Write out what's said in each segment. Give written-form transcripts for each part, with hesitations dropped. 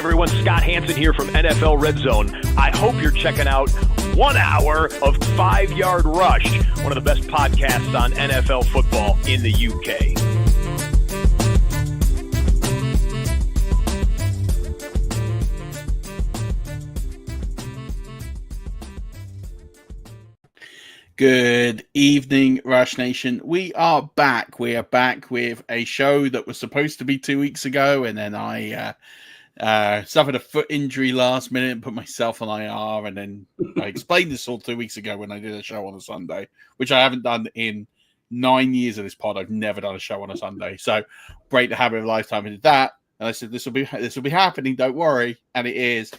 everyone, Scott Hanson here from NFL Red Zone. I hope you're checking out 1 hour of 5 Yard Rush, one of the best podcasts on NFL football in the UK. Good evening, Rush Nation. We are back. We are back with a show that was supposed to be 2 weeks ago, and then I suffered a foot injury last minute and put myself on IR, and then I explained this all 2 weeks ago when I did a show on a Sunday, which I haven't done in 9 years of this pod. I've never done a show on a Sunday, so great to have it a lifetime. I did that, and I said this will be happening. Don't worry, and it is.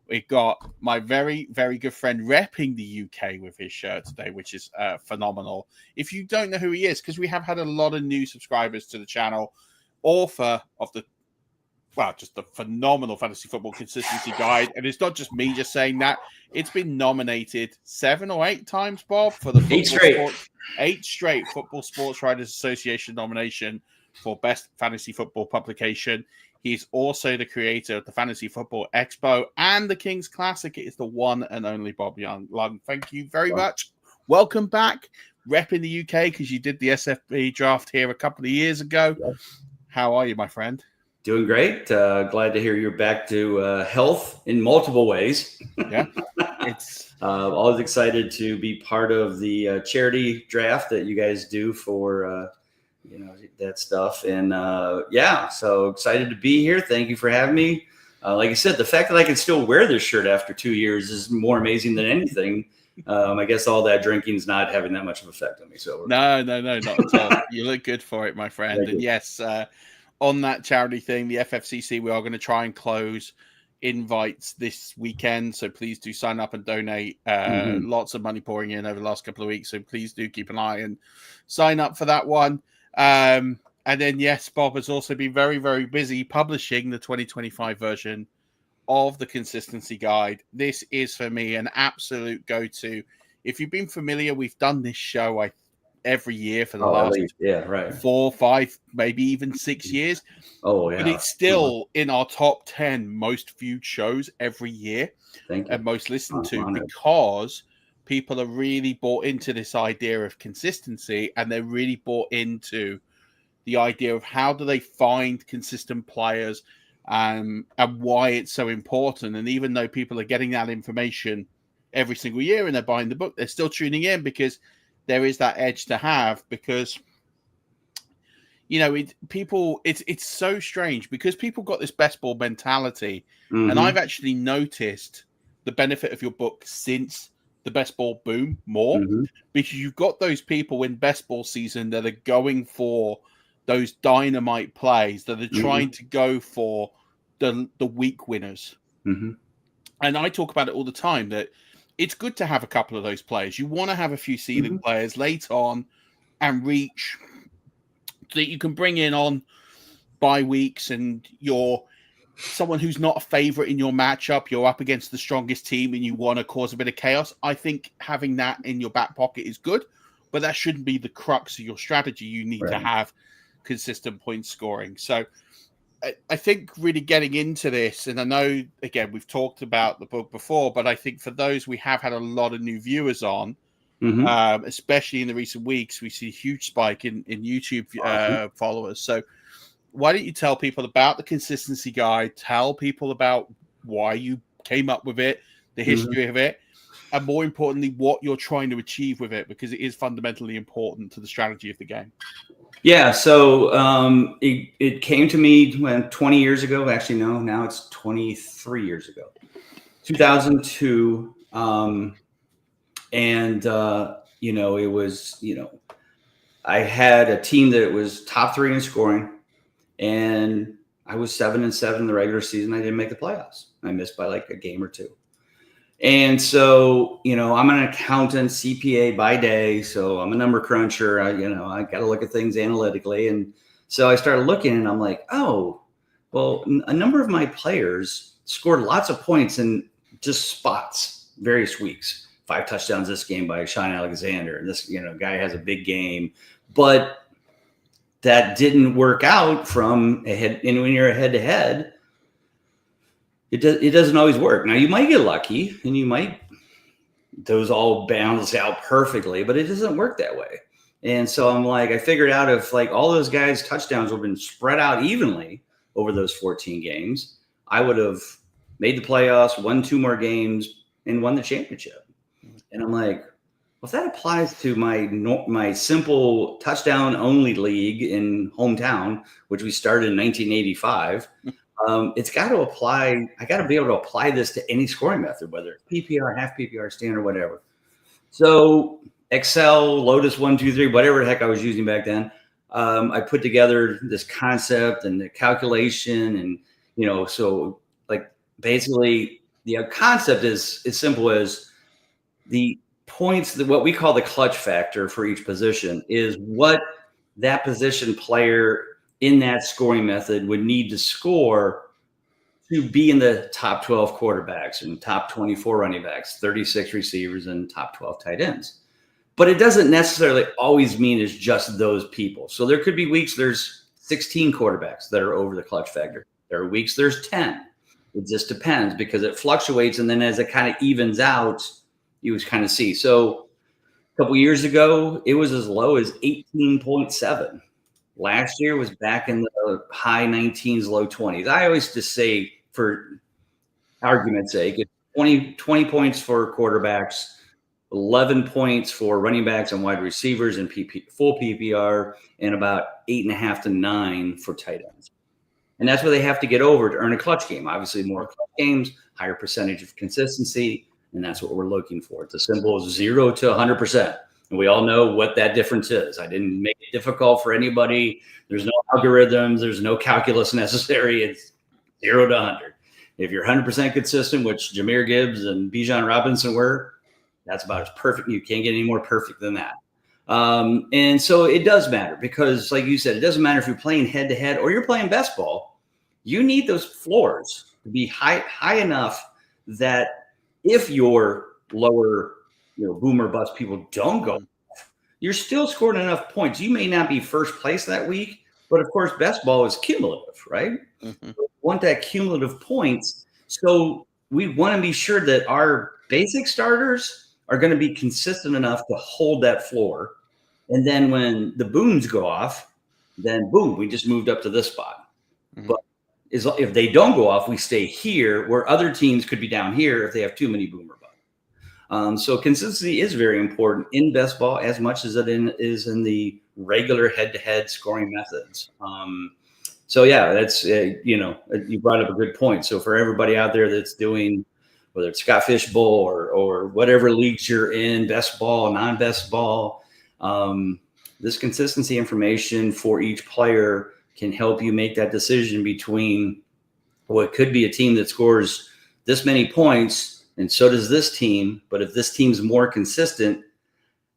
We've got my very, very good friend repping the UK with his shirt today, which is phenomenal. If you don't know who he is, because we have had a lot of new subscribers to the channel, author of just the phenomenal Fantasy Football Consistency Guide. And it's not just me just saying that. It's been nominated 7 or 8 times, Bob, for the eight straight Football Sports Writers Association nomination for Best Fantasy Football Publication. He's also the creator of the Fantasy Football Expo and the King's Classic. It is the one and only Bob Young. Thank you very much. Welcome back, repping the UK, because you did the SFB draft here a couple of years ago. Yes. How are you, my friend? Doing great. Glad to hear you're back to health in multiple ways. Yeah, it's always excited to be part of the charity draft that you guys do for that stuff. And so excited to be here. Thank you for having me. Like I said, the fact that I can still wear this shirt after 2 years is more amazing than anything. I guess all that drinking is not having that much of an effect on me. So no, not at all. You look good for it, my friend. Thank and you. Yes, on that charity thing, the FFCC, we are going to try and close invites this weekend. So please do sign up and donate. Lots of money pouring in over the last couple of weeks. So please do keep an eye and sign up for that one. And then, yes, Bob has also been very, very busy publishing the 2025 version of the Consistency Guide. This is, for me, an absolute go-to. If you've been familiar, we've done this show every year for the last 4, 5, maybe even 6 years. Oh, yeah. But it's still in our top 10 most viewed shows every year. Thank you. And most listened to, because people are really bought into this idea of consistency, and they're really bought into the idea of how do they find consistent players and why it's so important. And even though people are getting that information every single year and they're buying the book, they're still tuning in because there is that edge to have. Because, it's so strange because people got this best ball mentality. And I've actually noticed the benefit of your book since the best ball boom more, because you've got those people in best ball season that are going for those dynamite plays, that are trying to go for the weak winners. And I talk about it all the time that it's good to have a couple of those players. You want to have a few ceiling players late on and reach that you can bring in on bye weeks, and you're someone who's not a favorite in your matchup, you're up against the strongest team and you want to cause a bit of chaos. I think having that in your back pocket is good, but that shouldn't be the crux of your strategy. You need to have consistent point scoring. So I think really getting into this, and I know, again, we've talked about the book before, but I think for those, we have had a lot of new viewers on, especially in the recent weeks. We see a huge spike in YouTube followers. So why don't you tell people about the Consistency Guide, tell people about why you came up with it, the history of it, and more importantly, what you're trying to achieve with it, because it is fundamentally important to the strategy of the game. Yeah, so it came to me when 20 years ago. Actually, no, now it's 23 years ago, 2002. It was, I had a team that was top 3 in scoring. And I was 7-7 in the regular season. I didn't make the playoffs. I missed by like a game or 2. And so, I'm an accountant, CPA by day. So I'm a number cruncher. I got to look at things analytically. And so I started looking and I'm like, oh, well, a number of my players scored lots of points in just spots, various weeks. 5 touchdowns this game by Sean Alexander. And this, guy has a big game. But that didn't work out from when you're a head-to-head. it doesn't always work. Now you might get lucky and those all balance out perfectly, but it doesn't work that way. And so I'm like, I figured out if like all those guys' touchdowns would have been spread out evenly over those 14 games, I would have made the playoffs, won 2 more games, and won the championship. And I'm like, well, if that applies to my simple touchdown only league in hometown, which we started in 1985, it's got to apply. I got to be able to apply this to any scoring method, whether it's PPR, half PPR, standard, whatever. So Excel, Lotus 1, 2, 3, whatever the heck I was using back then. I put together this concept and the calculation, and so like basically the concept is as simple as the points that what we call the clutch factor for each position is what that position player in that scoring method would need to score to be in the top 12 quarterbacks and top 24 running backs, 36 receivers, and top 12 tight ends. But it doesn't necessarily always mean it's just those people. So there could be weeks there's 16 quarterbacks that are over the clutch factor. There are weeks there's 10. It just depends because it fluctuates. And then as it kind of evens out, you kind of see. So a couple years ago, it was as low as 18.7. Last year was back in the high 19s, low 20s. I always just say, for argument's sake, it's 20 points for quarterbacks, 11 points for running backs and wide receivers and full PPR, and about 8.5 to 9 for tight ends. And that's what they have to get over to earn a clutch game. Obviously, more clutch games, higher percentage of consistency, and that's what we're looking for. It's as simple as 0 to 100%. And we all know what that difference is. I didn't make it difficult for anybody. There's no algorithms. There's no calculus necessary. It's 0 to 100. If you're 100% consistent, which Jahmyr Gibbs and Bijan Robinson were, that's about as perfect. You can't get any more perfect than that. And so it does matter because, like you said, it doesn't matter if you're playing head-to-head or you're playing best ball. You need those floors to be high enough that if your lower, boom or bust people don't go, you're still scoring enough points. You may not be first place that week, but of course, best ball is cumulative, right? Mm-hmm. So we want that cumulative points. So we want to be sure that our basic starters are going to be consistent enough to hold that floor. And then when the booms go off, then boom, we just moved up to this spot. Mm-hmm. But if they don't go off, we stay here where other teams could be down here if they have too many boomer busts. So consistency is very important in best ball as much as it is in the regular head-to-head scoring methods. So yeah, that's, you brought up a good point. So for everybody out there that's doing, whether it's Scott Fish Bowl or whatever leagues you're in, best ball, non-best ball, this consistency information for each player can help you make that decision between what could be a team that scores this many points, and so does this team. But if this team's more consistent,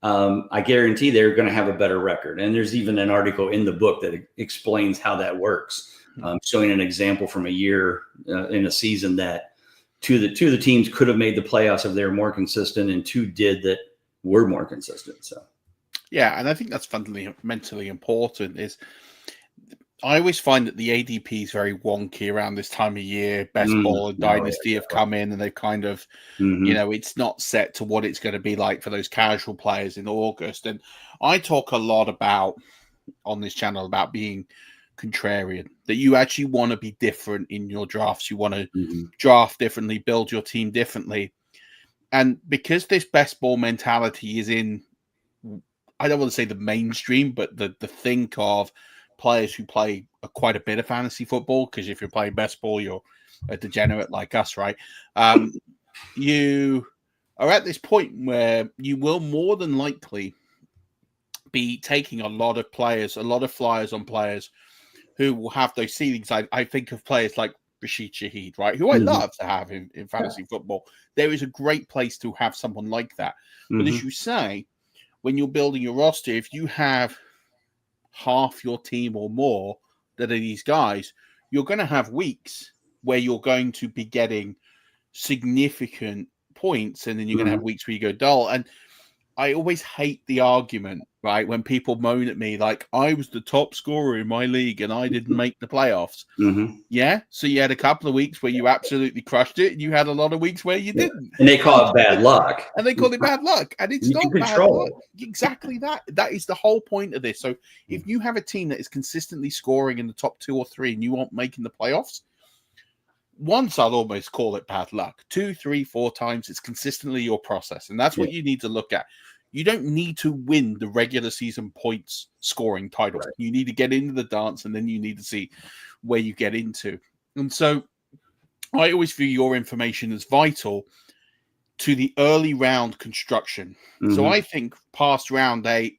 I guarantee they're going to have a better record. And there's even an article in the book that explains how that works, showing an example from a year in a season that two of the teams could have made the playoffs if they were more consistent, and 2 did that were more consistent. So, yeah, and I think that's fundamentally important. Is I always find that the ADP is very wonky around this time of year. Best Ball and Dynasty have come in, and they've kind of, it's not set to what it's going to be like for those casual players in August. And I talk a lot about on this channel about being contrarian, that you actually want to be different in your drafts. You want to draft differently, build your team differently. And because this best ball mentality is in, I don't want to say the mainstream, but the think of players who play quite a bit of fantasy football, because if you're playing best ball, you're a degenerate like us, right? You are at this point where you will more than likely be taking a lot of players, a lot of flyers on players who will have those ceilings. I think of players like Rashid Shaheed, right? Who I love to have in fantasy football. There is a great place to have someone like that. But as you say, when you're building your roster, if you have half your team or more that are these guys, you're going to have weeks where you're going to be getting significant points, and then you're going to have weeks where you go dull. And I always hate the argument, right? When people moan at me, like, I was the top scorer in my league and I didn't make the playoffs. Mm-hmm. Yeah. So you had a couple of weeks where you absolutely crushed it, and you had a lot of weeks where you didn't. And they call it bad luck. And they call it bad luck. And it's not bad luck. Exactly that. That is the whole point of this. So if you have a team that is consistently scoring in the top 2 or 3 and you aren't making the playoffs, once I'll almost call it bad luck. 2, 3, 4 times, it's consistently your process. And that's what you need to look at. You don't need to win the regular season points scoring title. Right. You need to get into the dance, and then you need to see where you get into. And so I always view your information as vital to the early round construction. Mm-hmm. So I think past round 8,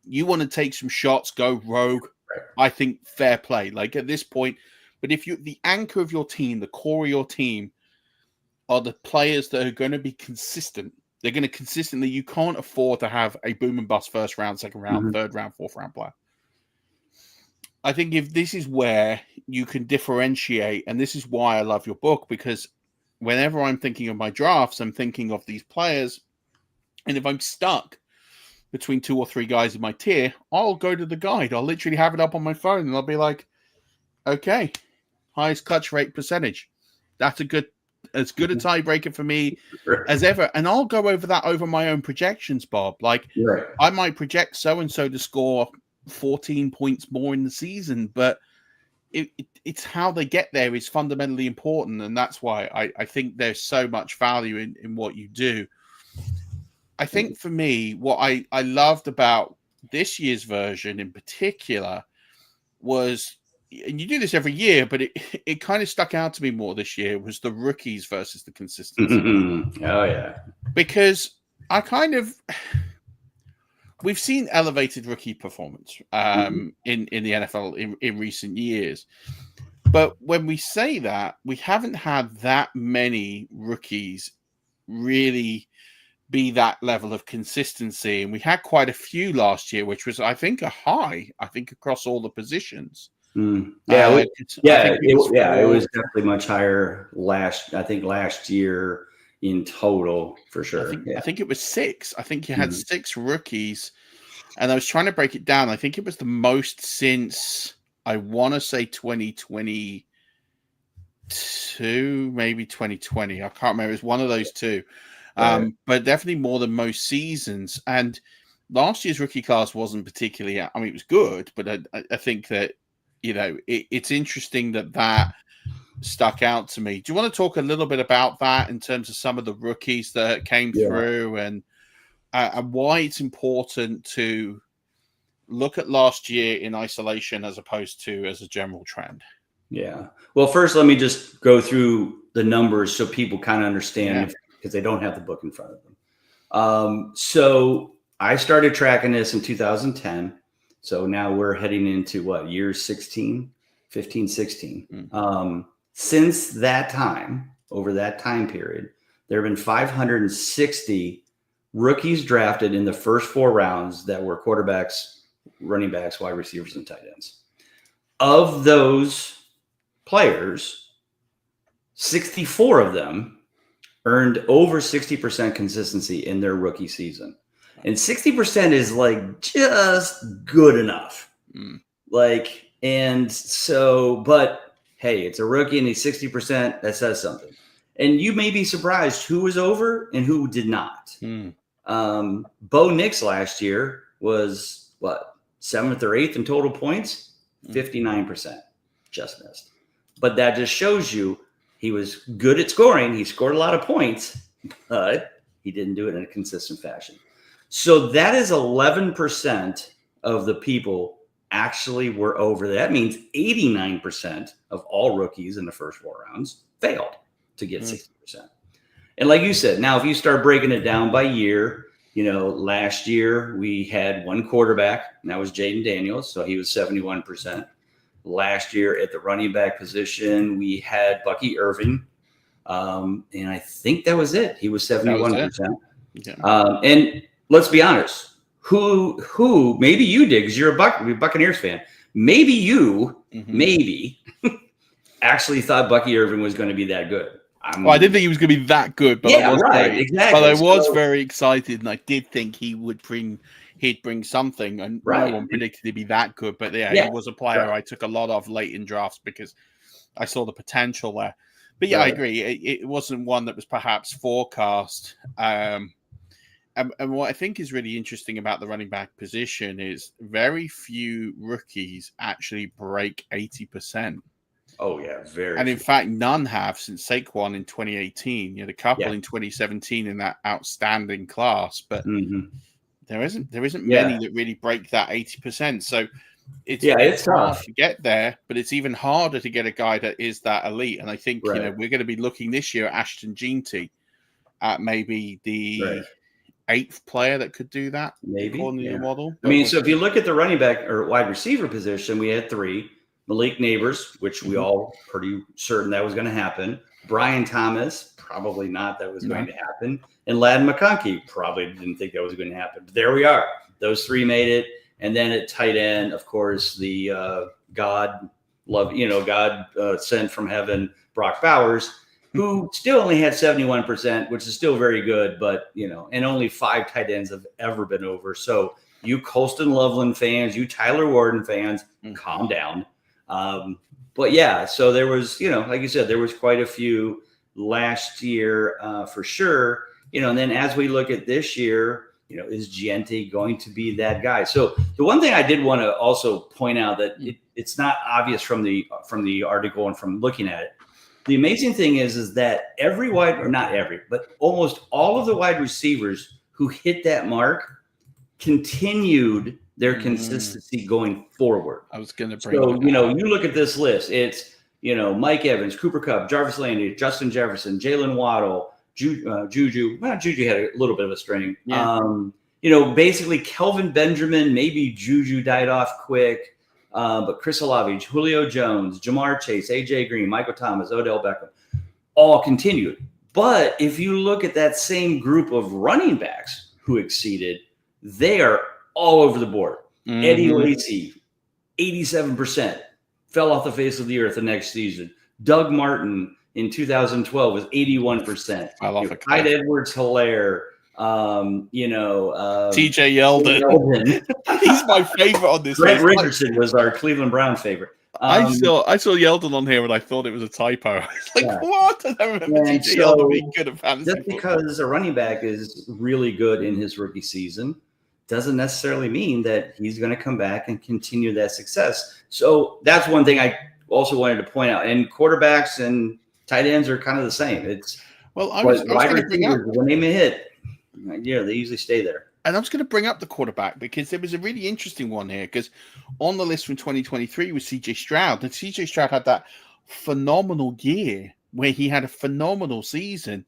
you want to take some shots, go rogue. Right. I think fair play. Like at this point, but if you the anchor of your team, the core of your team are the players that are going to be consistent. They're going to consistently, you can't afford to have a boom and bust first round, second round, third round, fourth round player. I think if this is where you can differentiate, and this is why I love your book, because whenever I'm thinking of my drafts, I'm thinking of these players. And if I'm stuck between 2 or 3 guys in my tier, I'll go to the guide. I'll literally have it up on my phone and I'll be like, okay, highest clutch rate percentage. That's as good a tiebreaker for me as ever. And I'll go over that over my own projections, Bob. Like I might project so-and-so to score 14 points more in the season, but it's how they get there is fundamentally important. And that's why I think there's so much value in what you do. I think for me, what I loved about this year's version in particular was, and you do this every year, but it kind of stuck out to me more this year, was the rookies versus the consistency. Mm-hmm. Oh, yeah. Because we've seen elevated rookie performance in the NFL in recent years. But when we say that, we haven't had that many rookies really be that level of consistency. And we had quite a few last year, which was, I think, a high, across all the positions. Yeah, it was definitely much higher last year in total for sure. I think it was 6. I think you had 6 rookies, and I was trying to break it down. I think it was the most since, I want to say 2022, maybe 2020. I can't remember. It was one of those two, but definitely more than most seasons. And last year's rookie class wasn't particularly. I mean, it was good, but I think that. It's interesting that stuck out to me. Do you want to talk a little bit about that in terms of some of the rookies that came through and why it's important to look at last year in isolation as opposed to as a general trend? Yeah. Well, first, let me just go through the numbers so people kind of understand because they don't have the book in front of them. So I started tracking this in 2010. So now we're heading into year 15, 16. Since that time, over that time period, there have been 560 rookies drafted in the first 4 rounds that were quarterbacks, running backs, wide receivers, and tight ends. Of those players, 64 of them earned over 60% consistency in their rookie season. And 60% is just good enough. But hey, it's a rookie and he's 60%. That says something. And you may be surprised who was over and who did not. Bo Nix last year was 7th or 8th in total points, 59%, just missed. But that just shows you he was good at scoring. He scored a lot of points, but he didn't do it in a consistent fashion. So that is 11% of the people actually were over. That means 89% of all rookies in the first 4 rounds failed to get 60%. And like you said, now if you start breaking it down by year, last year we had 1 quarterback, and that was Jaden Daniels. So he was 71%. Last year at the running back position, we had Bucky Irving. And I think that was it. He was 71%. And let's be honest. Who maybe you did because you're a Buccaneers fan. Maybe you actually thought Bucky Irving was going to be that good. I didn't think he was going to be that good, but I was exactly. But I was very excited, and I did think he'd bring something, and no one predicted he'd be that good. But he was a player I took a lot of late in drafts because I saw the potential there. But I agree, it wasn't one that was perhaps forecast. And what I think is really interesting about the running back position is very few rookies actually break 80%. Oh, yeah, very. And in fact, none have since Saquon in 2018. You had a couple in 2017 in that outstanding class, but there isn't many that really break that 80%. So it's hard to get there, but it's even harder to get a guy that is that elite. And I think we're going to be looking this year at Ashton Jeanty at maybe the 8th player that could do that, maybe according to the model. I mean, so if you look at the running back or wide receiver position, we had 3. Malik Neighbors, which we all pretty certain that was going to happen. Brian Thomas, probably not that was going to happen. And Ladd McConkey, probably didn't think that was going to happen. But there we are. Those 3 made it. And then at tight end, of course, the God sent from heaven, Brock Bowers, who still only had 71%, which is still very good. But, and only 5 tight ends have ever been over. So you Colston Loveland fans, you Tyler Warden fans, calm down. So there was, like you said, there was quite a few last year for sure, and then as we look at this year, is Jeanty going to be that guy? So the one thing I did want to also point out that it's not obvious from the article and from looking at it. The amazing thing is that but almost all of the wide receivers who hit that mark continued their consistency going forward. I was going to bring so, you look at this list. It's, Mike Evans, Cooper Kupp, Jarvis Landry, Justin Jefferson, Jalen Waddle, Juju. Well, Juju had a little bit of a string. Yeah. Basically Kelvin Benjamin, maybe Juju died off quick. But Chris Olave, Julio Jones, Jamar Chase, AJ Green, Michael Thomas, Odell Beckham, all continued. But if you look at that same group of running backs who exceeded, they are all over the board. Eddie Lacy, 87%, fell off the face of the earth the next season. Doug Martin in 2012 was 81%. Clyde Edwards-Helaire, TJ Yeldon. He's my favorite on this. Greg Richardson was our Cleveland Brown favorite. I saw Yeldon on here and I thought it was a typo. I was like, what? I don't remember TJ Yeldon being good at fantasy. Just because a running back is really good in his rookie season doesn't necessarily mean that he's going to come back and continue that success. So that's one thing I also wanted to point out. And quarterbacks and tight ends are kind of the same. I was going to bring up when they may hit, they usually stay there. And I was going to bring up the quarterback because there was a really interesting one here because on the list from 2023 was CJ Stroud. And CJ Stroud had that phenomenal year where he had a phenomenal season.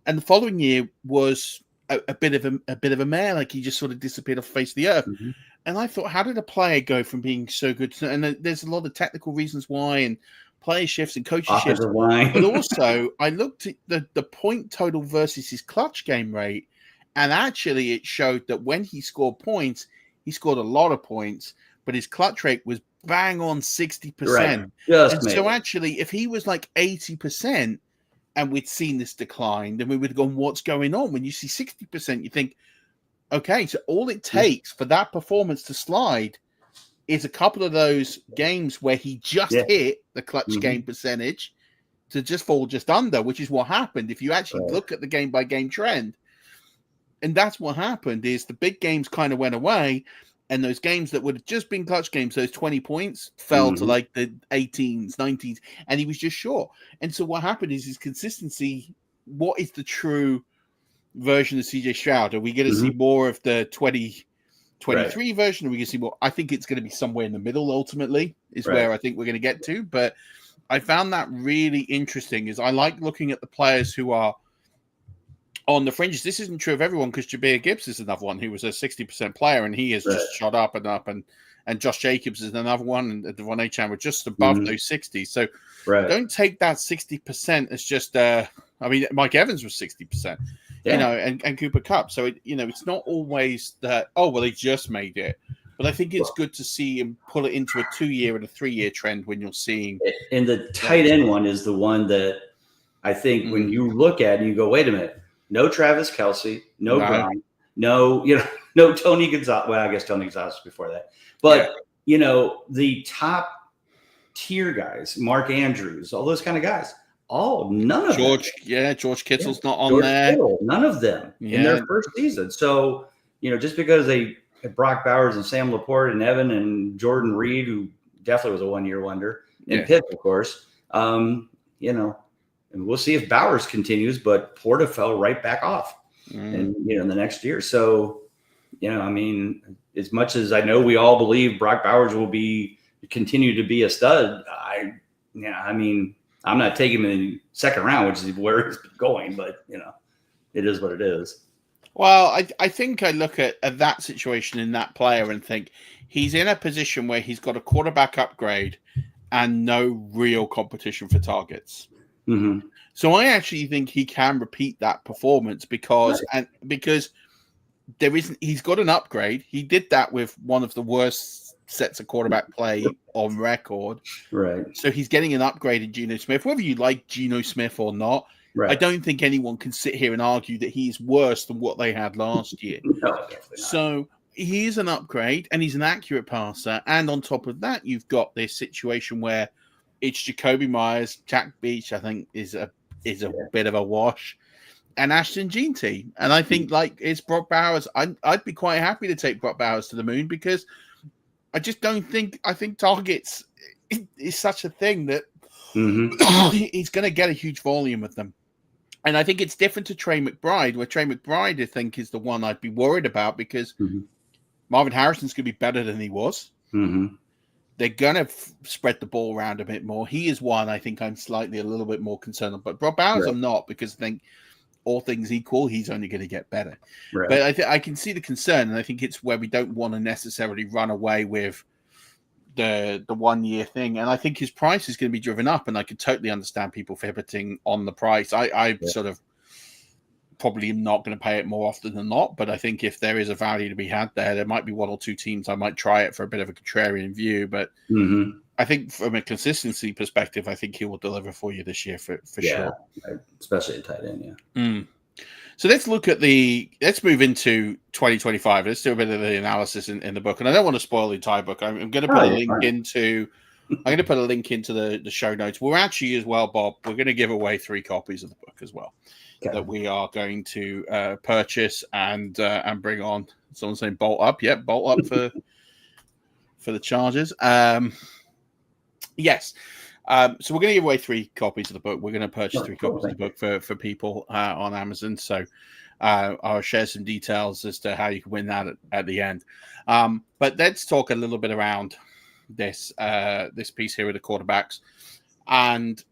And the following year was a bit of a mare, like he just sort of disappeared off the face of the earth. And I thought, how did a player go from being so good to, and there's a lot of technical reasons why, and player shifts and coaching shifts. But also, I looked at the point total versus his clutch game rate, and actually it showed that when he scored points, he scored a lot of points, but his clutch rate was bang on 60%. So actually, if he was like 80%, and we'd seen this decline, then we would have gone, what's going on? When you see 60%, you think, okay, so all it takes for that performance to slide is a couple of those games where he just hit the clutch game percentage to just fall just under, which is what happened. If you actually look at the game-by-game trend, and that's what happened, is the big games kind of went away, and those games that would have just been clutch games, those 20 points, fell to like the 18s, 19s, and he was just short. And so what happened is his consistency. What is the true version of CJ Stroud? Are we going to see more of the 2023 version? Are we going to see more? I think it's going to be somewhere in the middle, ultimately, is where I think we're going to get to. But I found that really interesting, is I like looking at the players who are on the fringes. This isn't true of everyone because Jahmyr Gibbs is another one who was a 60% player and he has just shot up and up, and Josh Jacobs is another one, and Devon Achane were just above those 60s. So don't take that 60% as just Mike Evans was 60%, and Cooper Kupp. So it's not always that, they just made it. But I think it's good to see him pull it into a 2-year and a 3-year trend when you're seeing. And the tight end one is the one that I think when you look at it, you go, wait a minute, no Travis Kelce, no Gronk, no Tony Gonzalez. Well, I guess Tony Gonzalez before that. But, the top tier guys, Mark Andrews, all those kind of guys, none of them. George Kittle's not on there. None of them in their first season. So, just because they had Brock Bowers and Sam Laporte and Evan and Jordan Reed, who definitely was a one-year wonder, and Pitt, of course, and we'll see if Bowers continues, but Porta fell right back off in the next year. So, as much as I know we all believe Brock Bowers will continue to be a stud, I'm not taking him in the second round, which is where he's going, but it is what it is. Well, I think I look at that situation in that player and think he's in a position where he's got a quarterback upgrade and no real competition for targets. Mm-hmm. So I actually think he can repeat that performance because he's got an upgrade. He did that with one of the worst sets of quarterback play on record. Right. So he's getting an upgrade in Geno Smith, whether you like Geno Smith or not. Right. I don't think anyone can sit here and argue that he's worse than what they had last year. No, definitely not. So he's an upgrade and he's an accurate passer. And on top of that, you've got this situation where it's Jacoby Myers, Jack Beach, I think is a bit of a wash, and Ashton Jeanty. And I think it's Brock Bowers. I'd be quite happy to take Brock Bowers to the moon because I just don't think targets is such a thing that he's going to get a huge volume of them. And I think it's different to Trey McBride, where Trey McBride, I think, is the one I'd be worried about because Marvin Harrison's going to be better than he was. Mm-hmm. They're going to spread the ball around a bit more. He is one I think I'm slightly a little bit more concerned about. But Brock Bowers, I'm not, because I think all things equal, he's only going to get better. Right. But I can see the concern, and I think it's where we don't want to necessarily run away with the 1 year thing. And I think his price is going to be driven up, and I could totally understand people pivoting on the price. I sort of probably am not going to pay it more often than not, but I think if there is a value to be had there might be one or two teams I might try it for a bit of a contrarian view. But I think from a consistency perspective, I think he will deliver for you this year for sure. Especially at tight end, So let's move into 2025. Let's do a bit of the analysis in the book. And I don't want to spoil the entire book. I'm going to put a link into the show notes. We're actually as well, Bob, we're going to give away 3 copies of the book as well that we are going to purchase and bring on. Someone's saying bolt up. Yep, bolt up for the Chargers. Yes. So we're going to give away 3 copies of the book. We're going to purchase 3 copies of the book for people on Amazon. So I'll share some details as to how you can win that at the end. But let's talk a little bit around this piece here with the quarterbacks. And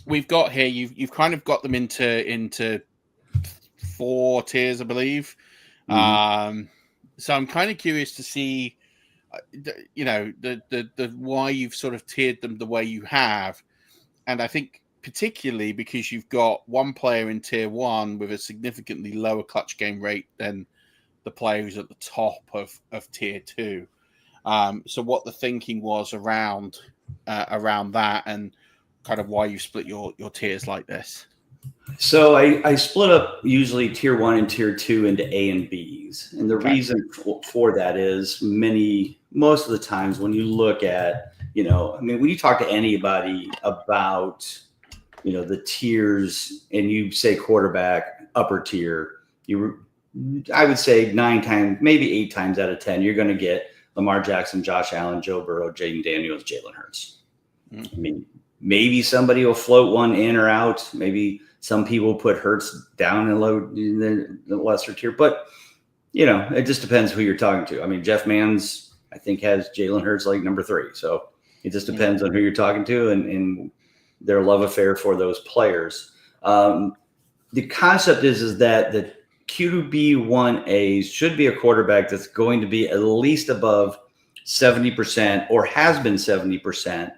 we've got here, you've kind of got them into 4 tiers, I believe. So I'm kind of curious to see the why you've sort of tiered them the way you have. And I think particularly because you've got one player in tier 1 with a significantly lower clutch game rate than the player who's at the top of tier 2. So what the thinking was around that and kind of why you split your tiers like this. So I split up usually tier 1 and tier 2 into A and Bs. And the reason for that is most of the times when you look at, when you talk to anybody about, the tiers and you say quarterback, upper tier, I would say 9 times, maybe 8 times out of 10, you're going to get Lamar Jackson, Josh Allen, Joe Burrow, Jaden Daniels, Jalen Hurts. I mean, maybe somebody will float one in or out. Maybe some people put Hurts down in the lesser tier, but it just depends who you're talking to. I mean, Jeff Manns, I think, has Jalen Hurts like number 3. So it just depends on who you're talking to and their love affair for those players. The concept is that the QB1A should be a quarterback that's going to be at least above 70% or has been 70%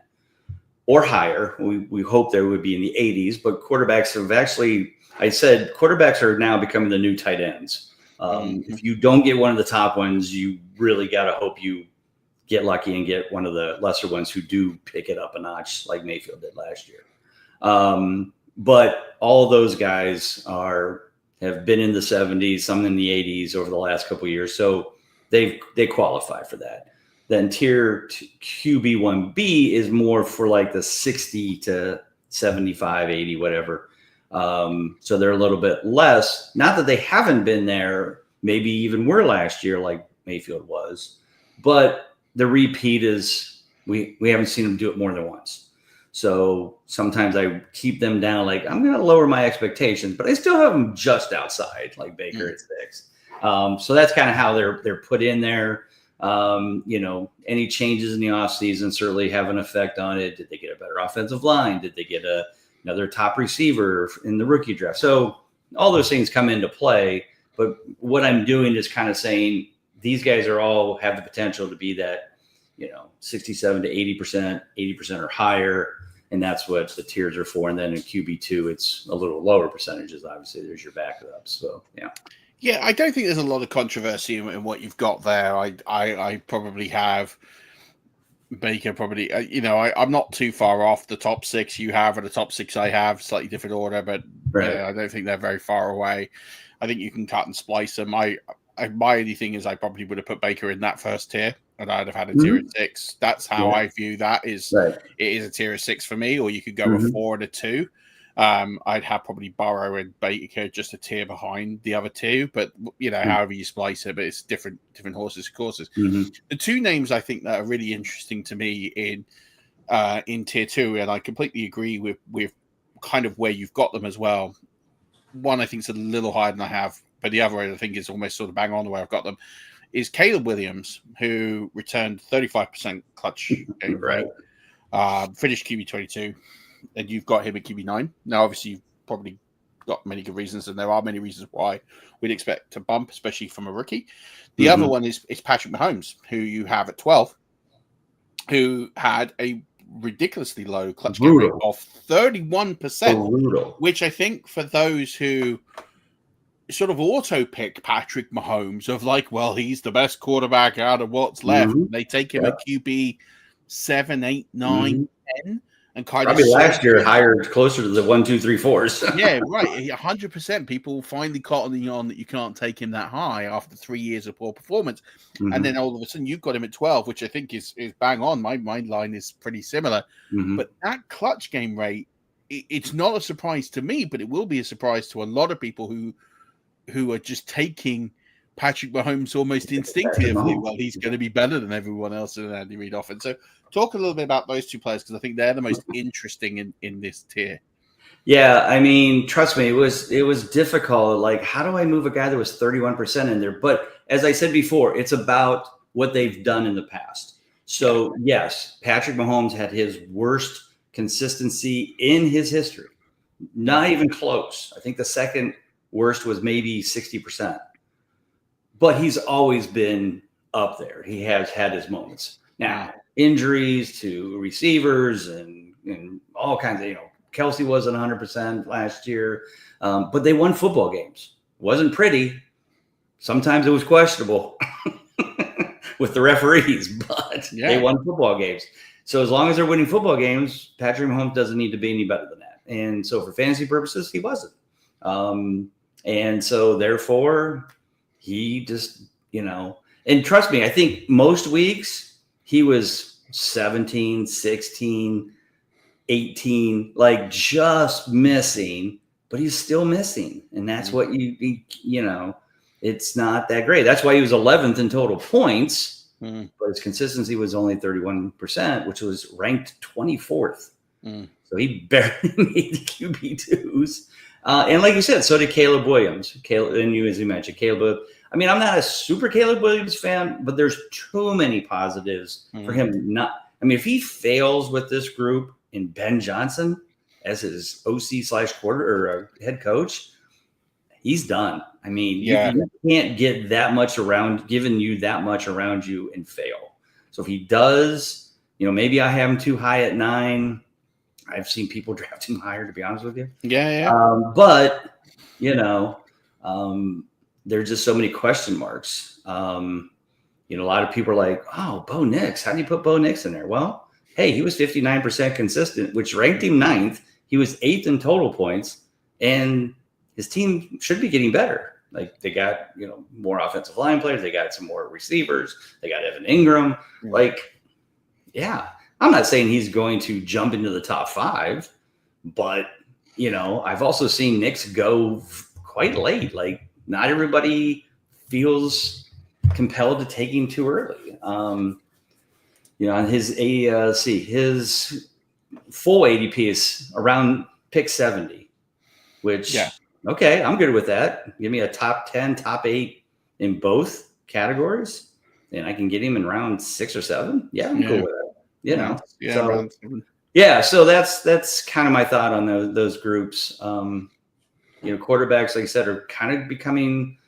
or higher. We hope there would be in the 80s, but quarterbacks have actually, quarterbacks are now becoming the new tight ends. If you don't get one of the top ones, you really got to hope you get lucky and get one of the lesser ones who do pick it up a notch like Mayfield did last year. But all those guys have been in the 70s, some in the 80s over the last couple of years. So they qualify for that. Then tier QB1B is more for like the 60 to 75, 80, whatever. So they're a little bit less. Not that they haven't been there, maybe even were last year, like Mayfield was. But the repeat is we haven't seen them do it more than once. So sometimes I keep them down, like I'm going to lower my expectations, but I still have them just outside, like Baker at 6. So that's kind of how they're put in there. Any changes in the offseason certainly have an effect on it. Did they get a better offensive line? Did they get another top receiver in the rookie draft? So all those things come into play. But what I'm doing is kind of saying these guys all have the potential to be that, 67 to 80% or higher. And that's what the tiers are for. And then in QB2, it's a little lower percentages. Obviously, there's your backups. So, yeah. Yeah, I don't think there's a lot of controversy in what you've got there. I probably have Baker probably, I'm not too far off the top 6 you have or the top 6 I have, slightly different order, but Right. I don't think they're very far away. I think you can cut and splice them. My only thing is I probably would have put Baker in that first tier and I'd have had a tier at 6. That's how I view that is Right. It is a tier of 6 for me, or you could go a 4 and a 2. I'd have probably Burrow and Baker just a tier behind the other two, but however you splice it, but it's different horses and courses. The two names I think that are really interesting to me in tier 2, and I completely agree with kind of where you've got them as well. One I think is a little higher than I have, but the other I think is almost sort of bang on the way I've got them, is Caleb Williams, who returned 35% clutch game rate, finished QB 22. And you've got him at QB9. Now, obviously, you've probably got many good reasons, and there are many reasons why we'd expect to bump, especially from a rookie. The other one is Patrick Mahomes, who you have at 12, who had a ridiculously low clutch game rate of 31%, which I think for those who sort of auto-pick Patrick Mahomes of like, well, he's the best quarterback out of what's left. They take him at QB 7, 8, 9, 10. And kind probably last year hired closer to the 1, 2, 3, 4s. Yeah, right. 100%. People finally cottoning on that you can't take him that high after 3 years of poor performance, and then all of a sudden you've got him at 12, which I think is bang on. My line is pretty similar, but that clutch game rate, it's not a surprise to me, but it will be a surprise to a lot of people who are just taking Patrick Mahomes almost instinctively. Well, he's going to be better than everyone else in an Andy Reid offense. So talk a little bit about those two players, because I think they're the most interesting in this tier. Yeah, I mean, trust me, it was difficult. Like, how do I move a guy that was 31% in there? But as I said before, it's about what they've done in the past. So yes, Patrick Mahomes had his worst consistency in his history. Not even close. I think the second worst was maybe 60%. But he's always been up there. He has had his moments. Now, injuries to receivers and all kinds of, Kelsey wasn't 100% last year, but they won football games. Wasn't pretty. Sometimes it was questionable with the referees, but they won football games. So as long as they're winning football games, Patrick Mahomes doesn't need to be any better than that. And so for fantasy purposes, he wasn't. And so therefore, he just, and trust me, I think most weeks he was 17, 16, 18, like just missing, but he's still missing. And that's what it's not that great. That's why he was 11th in total points, but his consistency was only 31%, which was ranked 24th. So he barely made the QB2s. And like you said, so did Caleb Williams. And you, as you mentioned, Caleb. I mean, I'm not a super Caleb Williams fan, but there's too many positives for him not. I mean, if he fails with this group and Ben Johnson as his OC/quarter or head coach, he's done. I mean, you can't get that much giving you that much around you and fail. So if he does, maybe I have him too high at 9. I've seen people draft him higher, to be honest with you. But there's just so many question marks. A lot of people are like, oh, Bo Nix. How do you put Bo Nix in there? Well, hey, he was 59% consistent, which ranked him 9th. He was 8th in total points, and his team should be getting better. Like they got, more offensive line players. They got some more receivers. They got Evan Ingram. Yeah. I'm not saying he's going to jump into the top 5, but, I've also seen Knicks go quite late. Like not everybody feels compelled to take him too early. On his his full ADP is around pick 70, which, okay, I'm good with that. Give me a top 10, top 8 in both categories, and I can get him in round 6 or 7. Yeah, I'm cool with that. So that's kind of my thought on those groups. Quarterbacks, like I said, are kind of becoming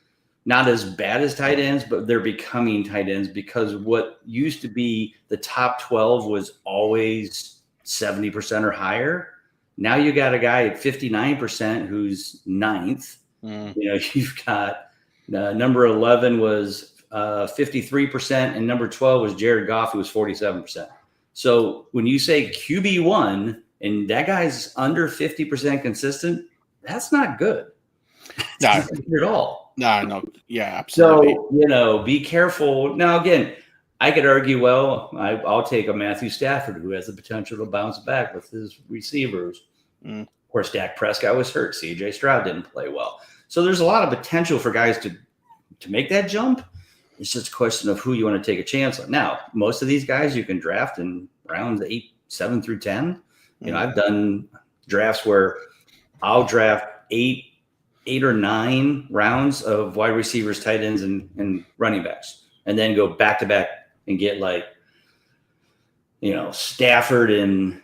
not as bad as tight ends, but they're becoming tight ends because what used to be the top 12 was always 70% or higher. Now you got a guy at 59% who's 9th. You've got number 11 was 53%, and number 12 was Jared Goff, who was 47%. So when you say QB1 and that guy's under 50% consistent, that's not good. No, not good at all. No. Yeah, absolutely. So, be careful. Now, again, I could argue, I'll take a Matthew Stafford who has the potential to bounce back with his receivers. Of course, Dak Prescott was hurt. C.J. Stroud didn't play well. So there's a lot of potential for guys to make that jump. It's just a question of who you want to take a chance on. Now, most of these guys you can draft in rounds 7 through 10. I've done drafts where I'll draft 8 or 9 rounds of wide receivers, tight ends, and running backs, and then go back to back and get Stafford and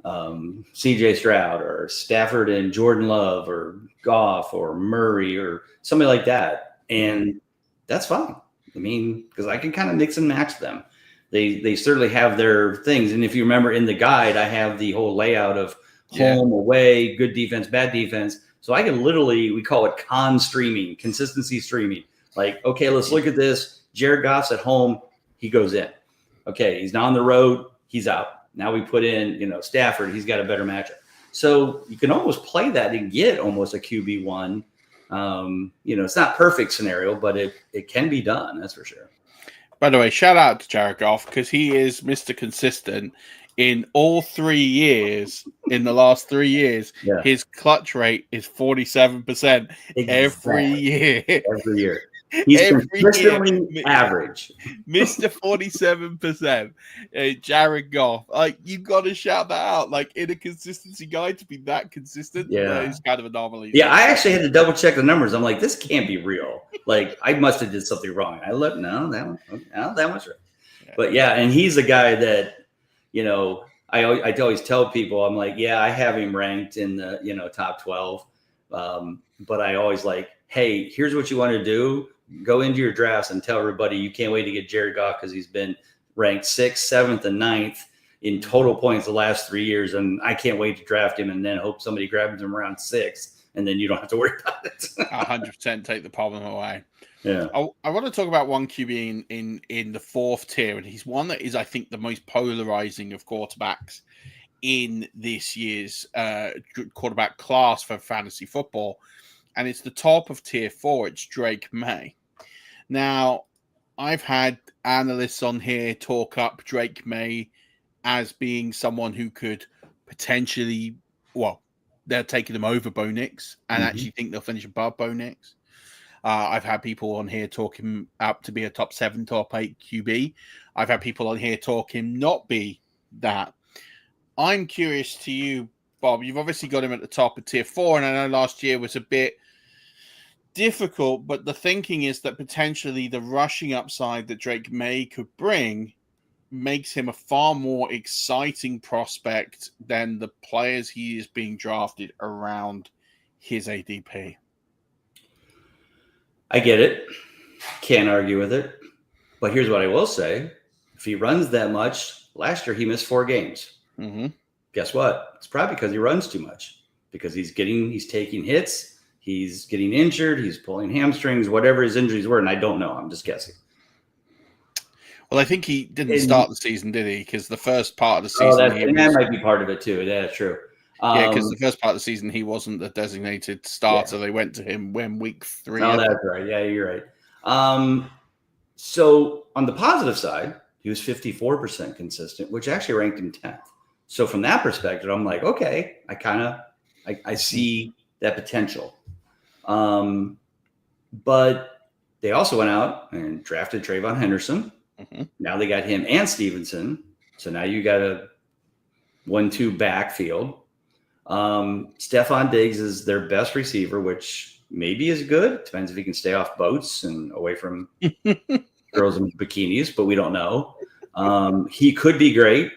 CJ Stroud, or Stafford and Jordan Love, or Goff, or Murray, or somebody like that. And that's fine. I mean, because I can kind of mix and match them. They certainly have their things. And if you remember in the guide, I have the whole layout of home, away, good defense, bad defense. So I can literally, we call it consistency streaming. Like, okay, let's look at this. Jared Goff's at home. He goes in. Okay, he's not on the road. He's out. Now we put in, Stafford. He's got a better matchup. So you can almost play that and get almost a QB1. It's not perfect scenario, but it can be done. That's for sure. By the way, shout out to Jared Goff because he is Mr. Consistent. In all 3 years, in the last 3 years, his clutch rate is 47% every year. Every year. He's consistently average. Mr. 47%. Jared Goff. You got to shout that out. In a consistency guide to be that consistent. It's kind of anomaly. Yeah, I actually had to double check the numbers. I'm like, this can't be real. I must have did something wrong. I looked, no, that one's right. Yeah. But and he's a guy that, I always tell people, I'm like, I have him ranked in the, top 12. But I always hey, here's what you want to do. Go into your drafts and tell everybody you can't wait to get Jared Goff because he's been ranked 6th, 7th, and 9th in total points the last 3 years. And I can't wait to draft him and then hope somebody grabs him around 6th. And then you don't have to worry about it. 100% take the problem away. Yeah. I want to talk about one QB in the 4th tier, and he's one that is, I think, the most polarizing of quarterbacks in this year's quarterback class for fantasy football, and it's the top of tier 4. It's Drake May. Now, I've had analysts on here talk up Drake May as being someone who could potentially, they're taking him over Bo Nix and actually think they'll finish above Bo Nix. I've had people on here talk him up to be a top 7, top 8 QB. I've had people on here talk him not be that. I'm curious to you, Bob. You've obviously got him at the top of tier 4, and I know last year was a bit difficult, but the thinking is that potentially the rushing upside that Drake May could bring makes him a far more exciting prospect than the players he is being drafted around his ADP. I get it. Can't argue with it. But here's what I will say. If he runs that much, last year he missed 4 games. Guess what? It's probably because he runs too much. Because he's taking hits, he's getting injured, he's pulling hamstrings, whatever his injuries were, and I don't know. I'm just guessing. Well, I think he didn't start the season, did he? Because the first part of the season... that might be part of it, too. Yeah, true. Because the first part of the season he wasn't the designated starter. They went to him when week 3. Oh, that's right. Yeah, you're right. So on the positive side, he was 54% consistent, which actually ranked him 10th. So from that perspective, I'm like, okay, I see that potential. But they also went out and drafted Trayvon Henderson. Mm-hmm. Now they got him and Stevenson. So now you got a 1-2 backfield. Stephon Diggs is their best receiver, which maybe is good. Depends if he can stay off boats and away from girls in bikinis, but we don't know. He could be great.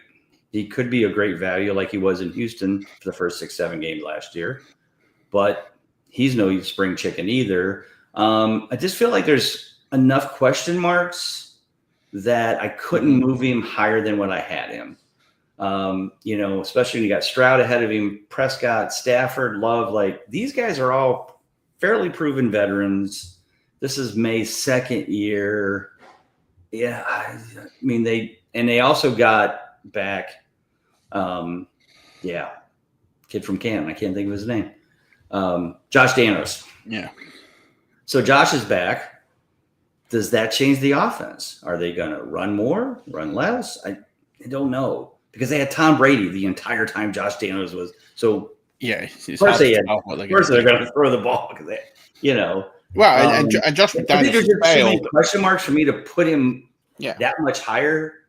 He could be a great value like he was in Houston for the first 6-7 games last year. But he's no spring chicken either. I just feel like there's enough question marks that I couldn't move him higher than what I had him. Especially when you got Stroud ahead of him, Prescott, Stafford, Love. Like, these guys are all fairly proven veterans. This is May's second year. Yeah, I mean, they also got back, kid from Canton. I can't think of his name. Josh Danos. Yeah. So Josh is back. Does that change the offense? Are they going to run more, run less? I don't know, because they had Tom Brady the entire time Josh Danos was. So yeah, of course they're going to throw the ball because Well, and Josh McDaniels. I think there's just too many question marks for me to put him that much higher.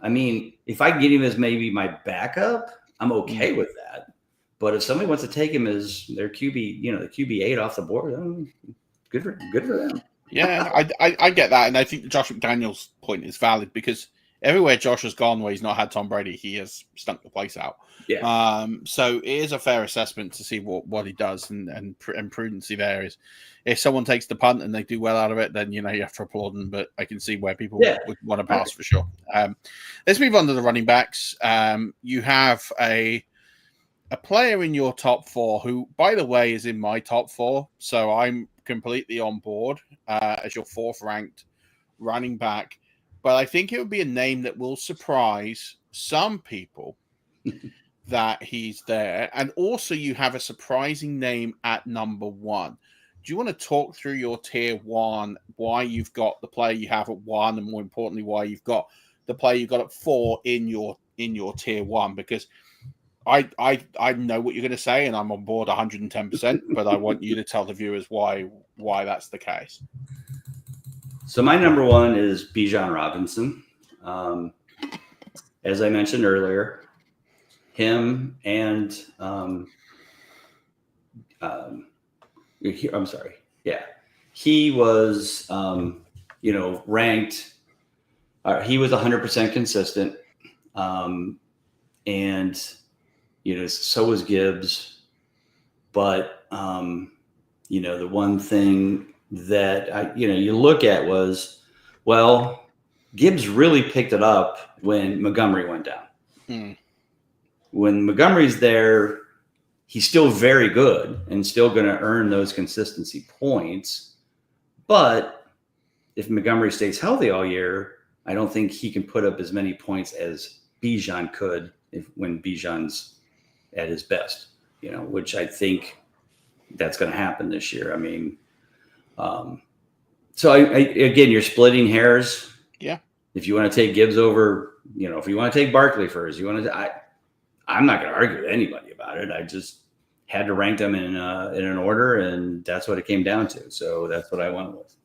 I mean, if I get him as maybe my backup, I'm okay with that. But if somebody wants to take him as their QB, the QB8 off the board, good for them. Yeah, I get that, and I think the Josh McDaniels point is valid, because everywhere Josh has gone where he's not had Tom Brady, he has stunk the place out. Yeah. So it is a fair assessment to see what he does, and prudency there is. If someone takes the punt and they do well out of it, then you have to applaud them. But I can see where people would want to pass for sure. Let's move on to the running backs. You have a player in your top 4 who, by the way, is in my top 4. So I'm completely on board as your 4th ranked running back. But I think it would be a name that will surprise some people that he's there. And also you have a surprising name at number 1. Do you want to talk through your tier 1, why you've got the player you have at 1, and more importantly, why you've got the player you've got at 4 in your tier 1? Because I know what you're going to say, and I'm on board 110%, but I want you to tell the viewers why that's the case. So my number 1 is Bijan Robinson. As I mentioned earlier, him and he was ranked. He was 100% consistent, and so was Gibbs. But the one thing that you look at was, well, Gibbs really picked it up when Montgomery went down. When Montgomery's there, he's still very good and still going to earn those consistency points. But if Montgomery stays healthy all year, I don't think he can put up as many points as Bijan could when Bijan's at his best, which I think that's going to happen this year. I mean, so again, you're splitting hairs. Yeah. If you want to take Gibbs over, if you want to take Barkley first, I'm not going to argue with anybody about it. I just had to rank them in an order, and that's what it came down to. So that's what I went with.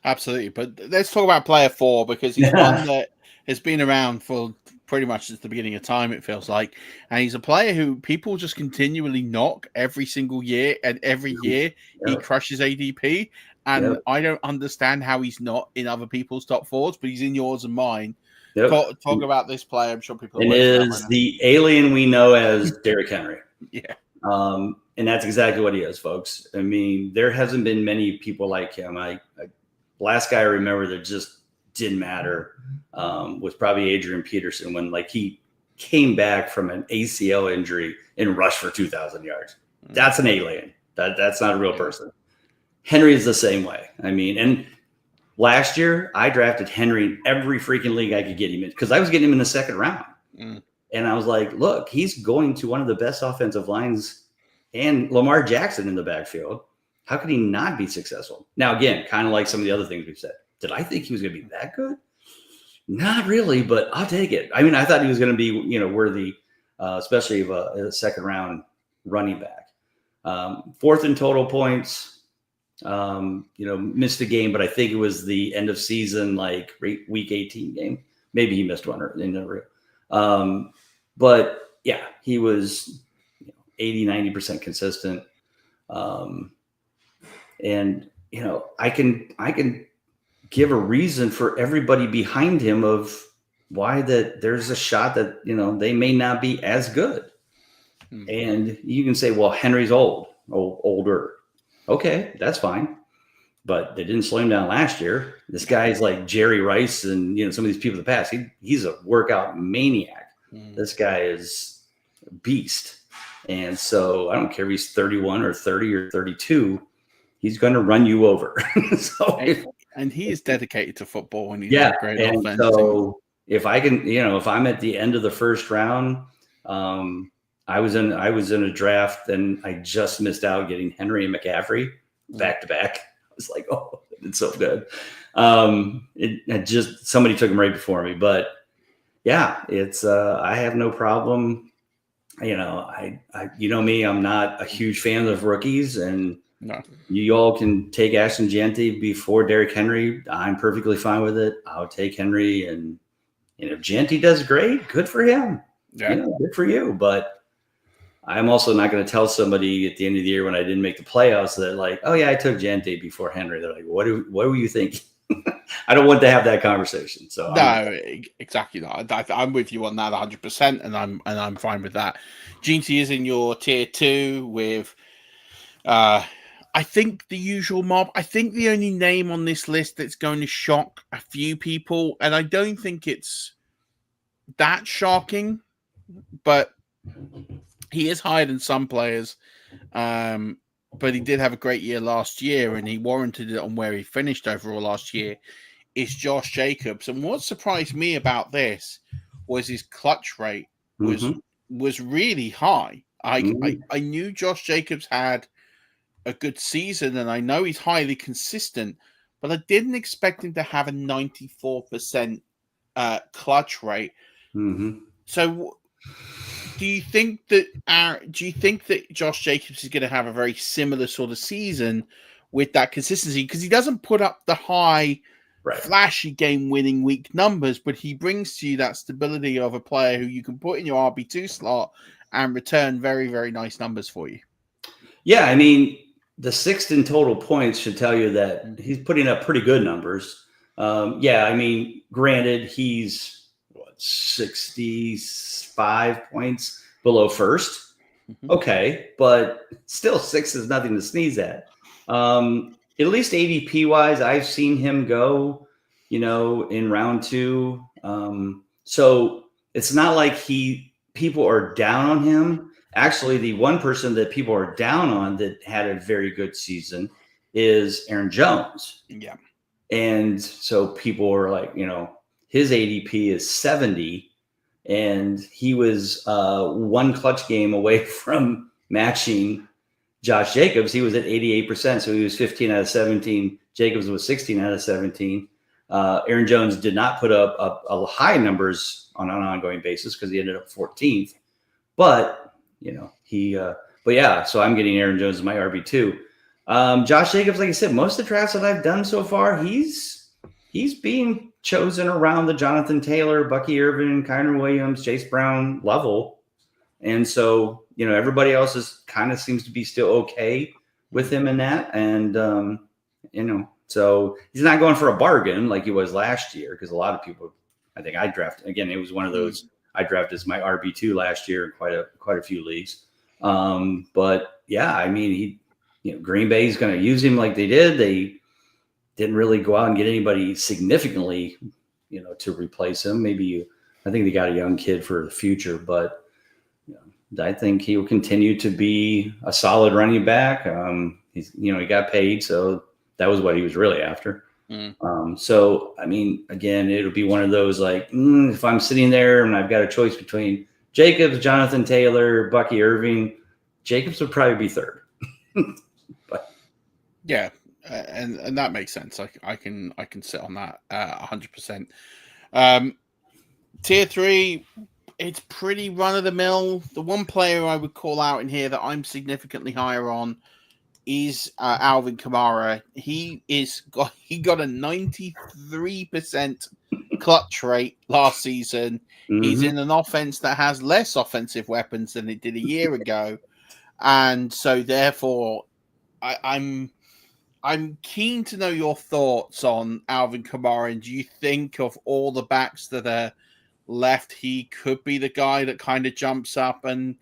Absolutely. But let's talk about player 4, because he's one that has been around for pretty much since the beginning of time, it feels like. And he's a player who people just continually knock every single year, and every year he crushes ADP. And I don't understand how he's not in other people's top 4s, but he's in yours and mine. Talk about this player. I'm sure people. It is the alien we know as Derrick Henry. Yeah. And that's exactly what he is, folks. I mean, there hasn't been many people like him. Last guy I remember that just didn't matter was probably Adrian Peterson, when he came back from an ACL injury and rushed for 2,000 yards. That's an alien. That's not a real person. Henry is the same way. I mean, and last year I drafted Henry in every freaking league I could get him in, because I was getting him in the second round. And I was like, look, he's going to one of the best offensive lines and Lamar Jackson in the backfield. How could he not be successful? Now, again, kind of like some of the other things we've said. Did I think he was going to be that good? Not really, but I'll take it. I mean, I thought he was going to be, worthy, especially of a second round running back. Fourth in total points, missed a game, but I think it was the end of season, like week 18 game. Maybe he missed one or they never. But yeah, he was 80, 90% consistent. And I can give a reason for everybody behind him of why that there's a shot that, they may not be as good. Mm-hmm. And you can say, well, Henry's older. Okay, that's fine. But they didn't slow him down last year. This guy's like Jerry Rice and, some of these people in the past. He's a workout maniac. Mm-hmm. This guy is a beast. And so I don't care if he's 31 or 30 or 32. He's going to run you over. And he is dedicated to football, and he's great and offense. So if I can, if I'm at the end of the first round, I was in a draft and I just missed out getting Henry and McCaffrey back to back. I was like, oh, it's so good. It just somebody took him right before me, but yeah, it's I have no problem. I me, I'm not a huge fan of rookies, and no. You all can take Ashton Jeanty before Derrick Henry. I'm perfectly fine with it. I'll take Henry, and if Jeanty does great, good for him. Yeah. Good for you. But I'm also not going to tell somebody at the end of the year when I didn't make the playoffs that like, oh yeah, I took Jeanty before Henry. They're like, what were you thinking? I don't want to have that conversation. So exactly that. I'm with you on that 100%, and I'm fine with that. Jeanty is in your tier 2 with I think the usual mob. I think the only name on this list that's going to shock a few people, and I don't think it's that shocking, but he is higher than some players. But he did have a great year last year, and he warranted it on where he finished overall last year, is Josh Jacobs. And what surprised me about this was his clutch rate was really high. I knew Josh Jacobs had a good season, and I know he's highly consistent, but I didn't expect him to have a 94% clutch rate. Mm-hmm. So do you think that Josh Jacobs is going to have a very similar sort of season with that consistency? Because he doesn't put up the high, flashy game-winning week numbers, but he brings to you that stability of a player who you can put in your RB2 slot and return very, very nice numbers for you. Yeah, I mean, the 6th in total points should tell you that he's putting up pretty good numbers. I mean, granted, he's 65 points below first. Mm-hmm. Okay, but still 6 is nothing to sneeze at. At least ADP wise, I've seen him go, in round 2. So it's not like people are down on him. Actually, the one person that people are down on that had a very good season is Aaron Jones. Yeah. And so people are like, his ADP is 70, and he was one clutch game away from matching Josh Jacobs. He was at 88%, so he was 15 out of 17. Jacobs was 16 out of 17. Aaron Jones did not put up a high numbers on an ongoing basis because he ended up 14th. But so I'm getting Aaron Jones as my RB2. Josh Jacobs, like I said, most of the drafts that I've done so far, he's being chosen around the Jonathan Taylor, Bucky Irvin, Kyren Williams, Chase Brown level. And so, everybody else is kind of seems to be still okay with him in that. And, so he's not going for a bargain like he was last year, because a lot of people, I think I drafted, again, it was one of those, I drafted as my RB2 last year in quite a few leagues. But yeah, I mean, Green Bay's going to use him like they did. They didn't really go out and get anybody significantly, to replace him. I think they got a young kid for the future, but I think he will continue to be a solid running back. He got paid, so that was what he was really after. So, I mean, again, it'll be one of those like, if I'm sitting there and I've got a choice between Jacobs, Jonathan Taylor, Bucky Irving. Jacobs would probably be third. But yeah, and that makes sense. I can sit on that 100%. Tier 3, it's pretty run of the mill. The one player I would call out in here that I'm significantly higher on is Alvin Kamara. He got a 93% clutch rate last season. Mm-hmm. He's in an offense that has less offensive weapons than it did a year ago, and so therefore, I'm keen to know your thoughts on Alvin Kamara. And do you think of all the backs that are left, he could be the guy that kind of jumps up and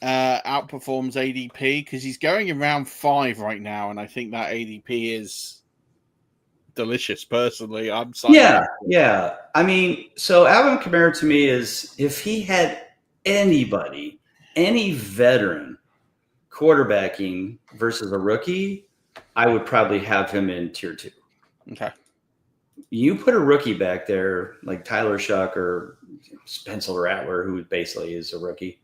outperforms ADP? Because he's going in round 5 right now, and I think that ADP is delicious. Personally, I'm sorry. Yeah. I mean, so Alvin Kamara to me is, if he had anybody, any veteran quarterbacking versus a rookie, I would probably have him in tier 2. Okay. You put a rookie back there like Tyler Shuck or Spencer Rattler, who basically is a rookie.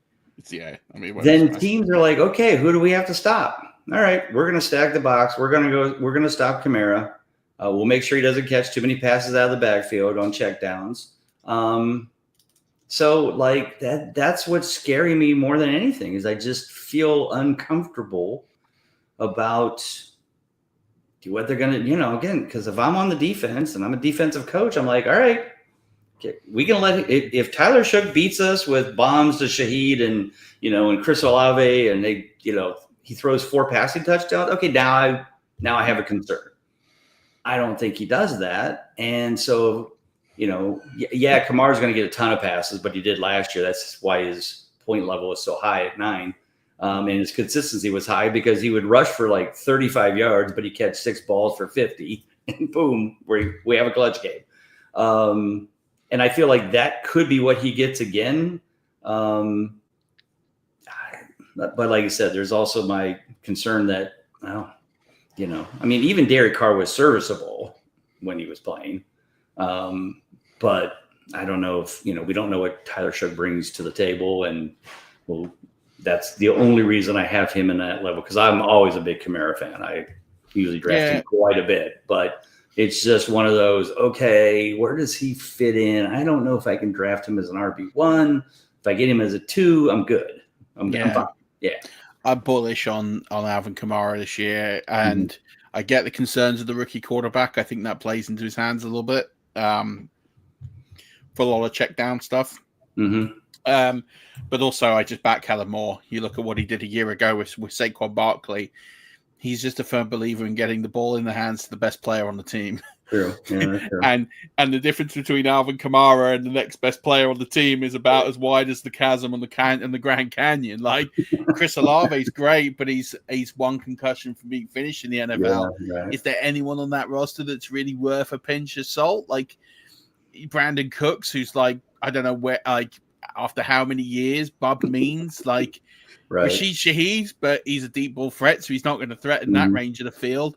Yeah, I mean, then teams are like, okay, who do we have to stop? All right, we're going to stack the box. We're going to stop Kamara. We'll make sure he doesn't catch too many passes out of the backfield on checkdowns. So like that's what's scaring me more than anything, is I just feel uncomfortable about what they're going to, again, because if I'm on the defense and I'm a defensive coach, I'm like, all right, okay, we can if Tyler Shuck beats us with bombs to Shaheed and, and Chris Olave, and they, he throws 4 passing touchdowns. Okay. Now I have a concern. I don't think he does that. And so, Kamara's going to get a ton of passes, but he did last year. That's why his point level is so high at 9. And his consistency was high because he would rush for like 35 yards, but he catch 6 balls for 50, and boom, we have a clutch game. And I feel like that could be what he gets again. But like I said, there's also my concern that, even Derek Carr was serviceable when he was playing. But I don't know if, we don't know what Tyler Shuck brings to the table. And that's the only reason I have him in that level, because I'm always a big Kamara fan. I usually draft him quite a bit, but it's just one of those, okay, where does he fit in? I don't know if I can draft him as an RB1. If I get him as a 2, I'm good. I'm fine. Yeah. I'm bullish on Alvin Kamara this year, and I get the concerns of the rookie quarterback. I think that plays into his hands a little bit for a lot of check down stuff. But also, I just back Kellen Moore. You look at what he did a year ago with Saquon Barkley. He's just a firm believer in getting the ball in the hands of the best player on the team. True. Yeah, true. And the difference between Alvin Kamara and the next best player on the team is about as wide as the chasm on the Grand Canyon. Like, Chris Olave's great, but he's one concussion from being finished in the NFL. Yeah, right. Is there anyone on that roster that's really worth a pinch of salt? Like Brandon Cooks, who's like, I don't know where, like, after how many years, Bob Means, like Rashid Shaheed, but he's a deep ball threat, so he's not going to threaten that range of the field.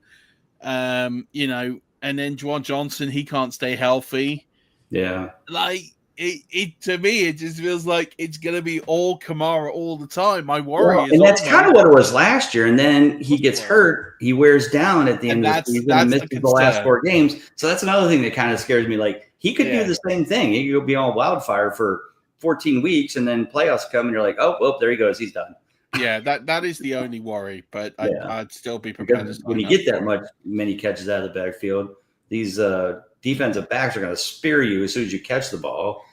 And then Juwan Johnson, he can't stay healthy. Yeah. Like, it to me, it just feels like it's going to be all Kamara all the time. My worry is... And that's kind of what it was last year. And then he gets hurt. He wears down at the end of the season and misses the last 4 games. So that's another thing that kind of scares me. Like, he could do the same thing. He could be on wildfire for 14 weeks, and then playoffs come, and you're like, oh, there he goes. He's done. Yeah, that is the only worry, but I'd still be prepared. When you get that many catches out of the backfield, these defensive backs are going to spear you as soon as you catch the ball.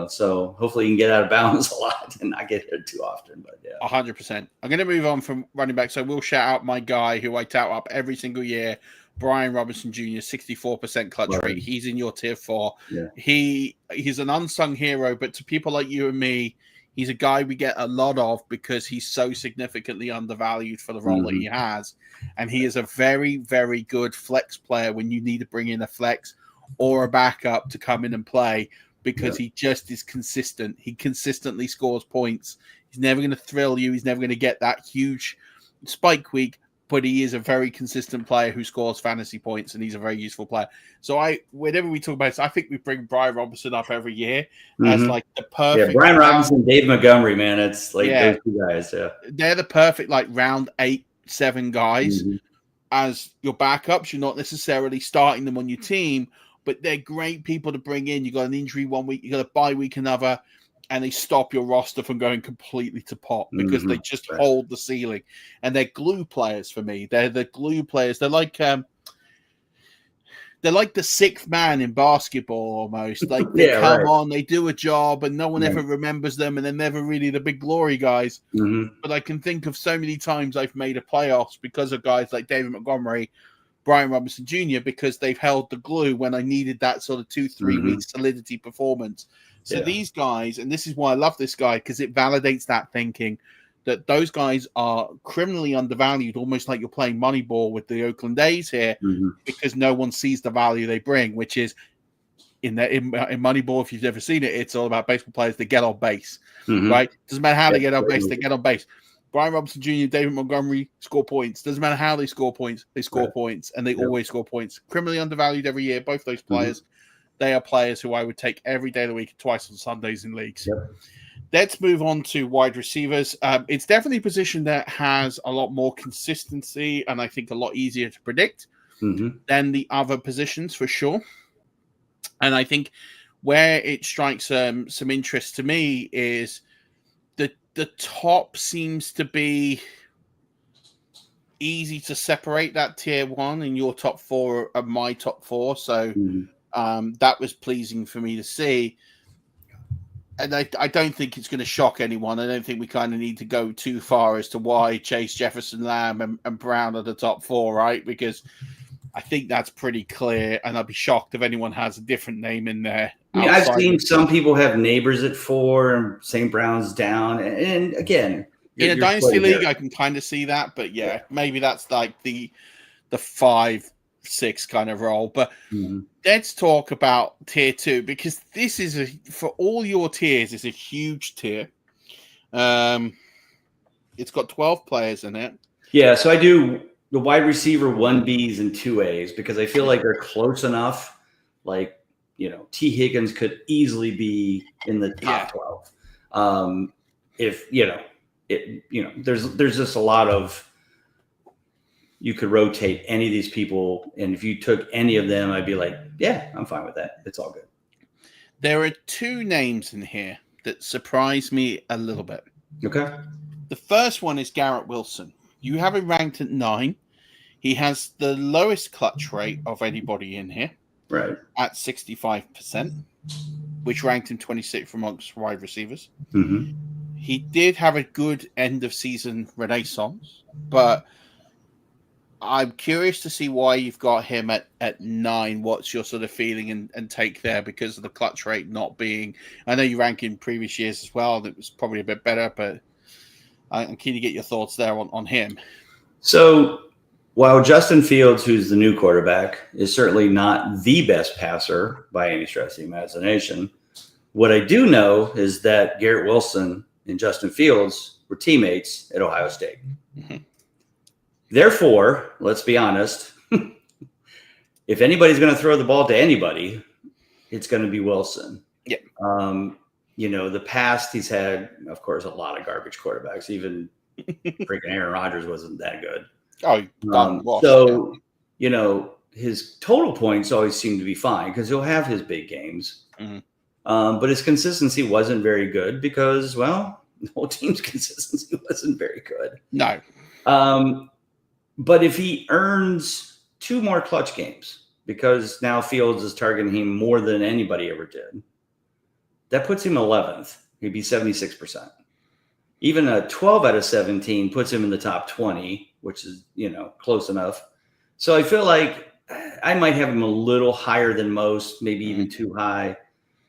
So hopefully you can get out of bounds a lot and not get hit too often. But 100%. I'm going to move on from running back. So we'll shout out my guy who I tout up every single year, Brian Robinson Jr., 64% clutch rate. He's in your tier 4. Yeah. He's an unsung hero, but to people like you and me, he's a guy we get a lot of because he's so significantly undervalued for the role that he has. And he is a very, very good flex player when you need to bring in a flex or a backup to come in and play, because he just is consistent. He consistently scores points. He's never going to thrill you. He's never going to get that huge spike week, but he is a very consistent player who scores fantasy points, and he's a very useful player. So whenever we talk about this, I think we bring Brian Robinson up every year as like the perfect. Yeah, Brian Robinson, Dave Montgomery, man, it's like those two guys. Yeah, they're the perfect like round 8-7 guys as your backups. You're not necessarily starting them on your team, but they're great people to bring in. You got an injury one week, you got a bye week another, and they stop your roster from going completely to pot because they just hold the ceiling. And they're glue players for me. They're the glue players. They're like the sixth man in basketball almost. Like they come on, they do a job, and no one ever remembers them, and they're never really the big glory guys. But I can think of so many times I've made a playoffs because of guys like David Montgomery, Brian Robinson Jr., because they've held the glue when I needed that sort of 2-3 week solidity performance. So these guys, and this is why I love this guy, because it validates that thinking that those guys are criminally undervalued, almost like you're playing Moneyball with the Oakland A's here, because no one sees the value they bring, which is in Moneyball, if you've ever seen it, it's all about baseball players that get on base, right? Doesn't matter how they get on base, they get on base. Brian Robinson Jr., David Montgomery score points. Doesn't matter how they score points, they score points, and they always score points. Criminally undervalued every year, both those players. They are players who I would take every day of the week, twice on Sundays in leagues. Let's move on to wide receivers. It's definitely a position that has a lot more consistency and I think a lot easier to predict than the other positions for sure. And I think where it strikes some interest to me is the top seems to be easy to separate that tier one, and your top four are my top four. So that was pleasing for me to see. And I don't think it's going to shock anyone. I don't think we kind of need to go too far as to why Chase, Jefferson, Lamb, and Brown are the top four, right? Because I think that's pretty clear, and I'd be shocked if anyone has a different name in there. I mean, I've seen some people have Neighbors at 4 and St. Brown's down. And again, in a dynasty league, I can kind of see that. But maybe that's like the 5-6 kind of role. But let's talk about tier 2, because this is for all your tiers, it's a huge tier. It's got 12 players in it. Yeah, so I do the wide receiver 1Bs and 2As because I feel like they're close enough. Like, T. Higgins could easily be in the top 12. If there's just a lot of, you could rotate any of these people, and if you took any of them, I'd be like, yeah, I'm fine with that. It's all good. There are 2 names in here that surprise me a little bit. Okay. The first one is Garrett Wilson. You have him ranked at 9. He has the lowest clutch rate of anybody in here, right, at 65%, which ranked him 26th amongst wide receivers. He did have a good end of season renaissance, but I'm curious to see why you've got him at 9. What's your sort of feeling and take there because of the clutch rate not being? I know you rank in previous years as well. That was probably a bit better, but I'm keen to get your thoughts there on him. So while Justin Fields, who's the new quarterback, is certainly not the best passer by any stretch of the imagination, what I do know is that Garrett Wilson and Justin Fields were teammates at Ohio State. Therefore, let's be honest, if anybody's going to throw the ball to anybody, it's going to be Wilson. Yeah. The past he's had, of course, a lot of garbage quarterbacks. Even freaking Aaron Rodgers wasn't that good. His total points always seem to be fine because he'll have his big games. But his consistency wasn't very good because, well, the whole team's consistency wasn't very good. No. But if he earns 2 more clutch games, because now Fields is targeting him more than anybody ever did, that puts him 11th. He'd be 76%. Even a 12 out of 17 puts him in the top 20, which is, close enough. So I feel like I might have him a little higher than most, maybe even too high.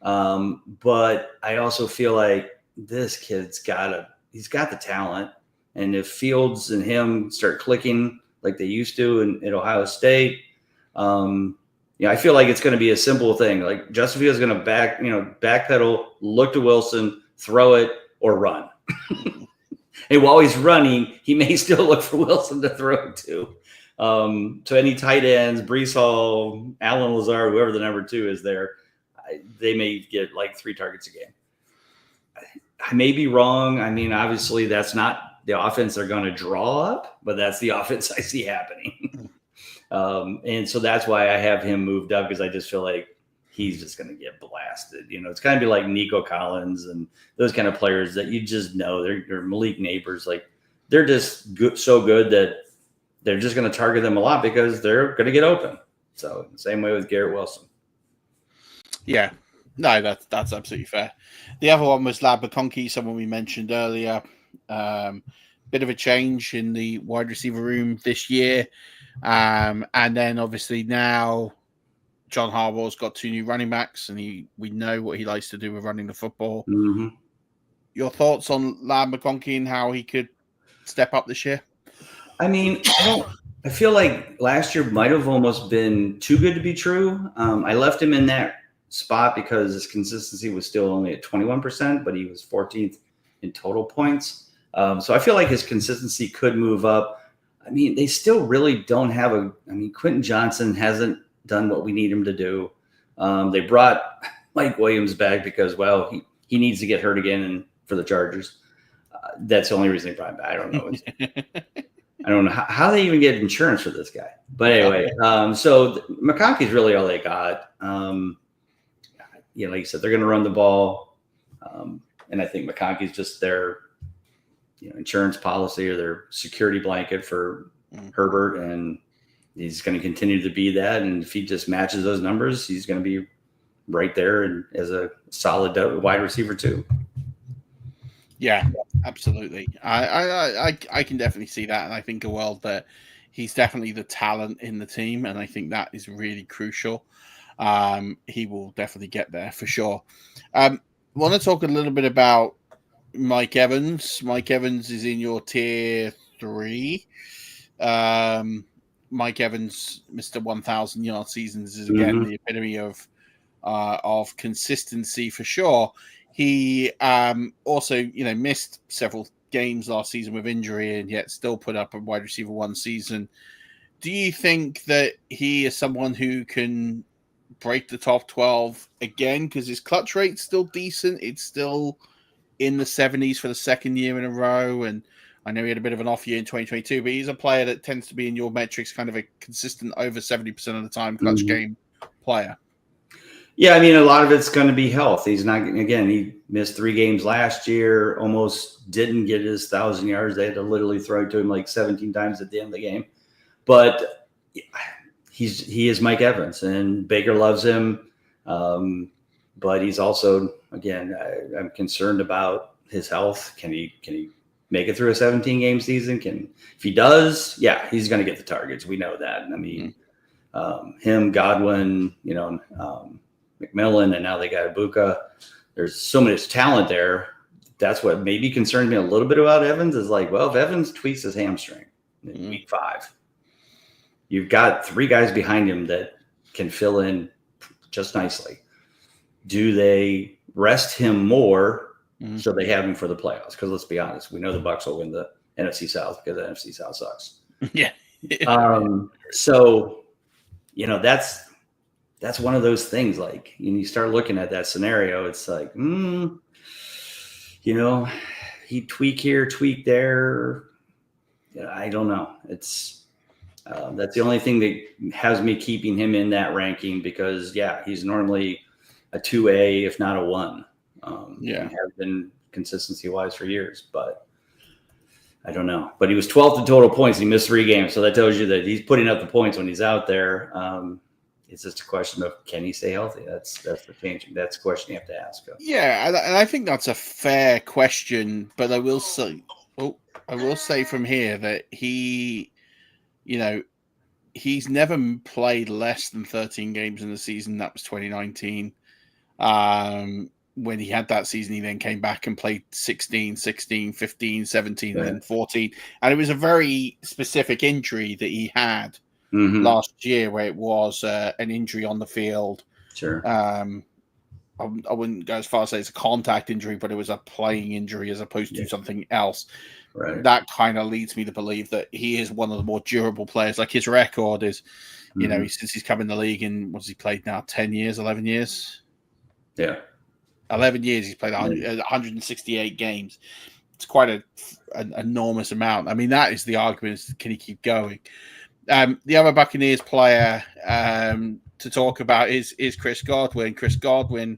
But I also feel like this kid's got the talent. And if Fields and him start clicking like they used to at Ohio State, I feel like it's going to be a simple thing. Like Justin Fields is going to backpedal, look to Wilson, throw it, or run. And while he's running, he may still look for Wilson to throw to. So any tight ends, Breece Hall, Allen Lazard, whoever the number 2 is there, they may get like 3 targets a game. I may be wrong. I mean, obviously that's not the offense they're going to draw up, but that's the offense I see happening. And so that's why I have him moved up, because I just feel like he's just going to get blasted. It's kind of be like Nico Collins and those kind of players that you just know they're Malik Neighbors. Like they're just good, so good that they're just going to target them a lot because they're going to get open. So same way with Garrett Wilson. Yeah, no, that's absolutely fair. The other one was Ladd McConkey, someone we mentioned earlier. Bit of a change in the wide receiver room this year. And then obviously now John Harbaugh's got 2 new running backs, and we know what he likes to do with running the football. Mm-hmm. Your thoughts on Ladd McConkey and how he could step up this year? I mean, I feel like last year might have almost been too good to be true. I left him in that spot because his consistency was still only at 21%, but he was 14th in total points. So I feel like his consistency could move up. I mean, they still really don't have Quentin Johnson hasn't done what we need him to do. They brought Mike Williams back because, well, he needs to get hurt again and for the Chargers. That's the only reason they brought him back. I don't know. I don't know how they even get insurance for this guy. But anyway, so McConkey's really all they got. Like you said, they're going to run the ball. And I think McConkey's just their insurance policy or their security blanket for Herbert. And he's going to continue to be that. And if he just matches those numbers, he's going to be right there and as a solid wide receiver too. Yeah, absolutely. I can definitely see that. And I think a world that he's definitely the talent in the team. And I think that is really crucial. He will definitely get there for sure. I want to talk a little bit about Mike Evans. Mike Evans is in your tier 3. Mike Evans, Mr. 1,000 yard seasons, is again the epitome of consistency for sure. He also, missed several games last season with injury, and yet still put up a wide receiver 1 season. Do you think that he is someone who can break the top 12 again? Because his clutch rate's still decent. It's still in the 70s for the second year in a row. And I know he had a bit of an off year in 2022, but he's a player that tends to be in your metrics kind of a consistent over 70% of the time clutch game player. Yeah, I mean, a lot of it's going to be health. He's not, again, he missed 3 games last year, almost didn't get his 1,000 yards. They had to literally throw it to him like 17 times at the end of the game. But he is Mike Evans, and Baker loves him. But he's also, again, I'm concerned about his health. Can he make it through a 17-game season? If he does, yeah, he's going to get the targets. We know that. I mean, him, Godwin, McMillan, and now they got Ibuka. There's so much talent there. That's what maybe concerns me a little bit about Evans is like, well, if Evans tweaks his hamstring in week 5, you've got 3 guys behind him that can fill in just nicely. Do they rest him more so they have him for the playoffs? Because let's be honest, we know the Bucs will win the NFC South because the NFC South sucks. Yeah. So, that's one of those things. Like, you start looking at that scenario, it's like, he tweak here, tweak there. I don't know. It's that's the only thing that has me keeping him in that ranking because, yeah, he's normally a 2A, if not a 1. He has been consistency-wise for years, but I don't know. But he was 12th in total points. He missed 3 games, so that tells you that he's putting up the points when he's out there. It's just a question of, can he stay healthy? That's the changing. That's a question you have to ask. Yeah, and I think that's a fair question. But I will say from here that he, he's never played less than 13 games in the season. That was 2019. When he had that season, he then came back and played 16, 15, 17, and then 14. And it was a very specific injury that he had last year, where it was an injury on the field. Sure. I wouldn't go as far as say it's a contact injury, but it was a playing injury as opposed to something else. Right. That kind of leads me to believe that he is one of the more durable players. Like his record is, since he's come in the league in, what's he played now? 10 years, 11 years? Yeah. 11 years he's played 168 games. It's quite an enormous amount. I mean, that is the argument, is can he keep going? The other Buccaneers player to talk about is Chris Godwin. Chris Godwin,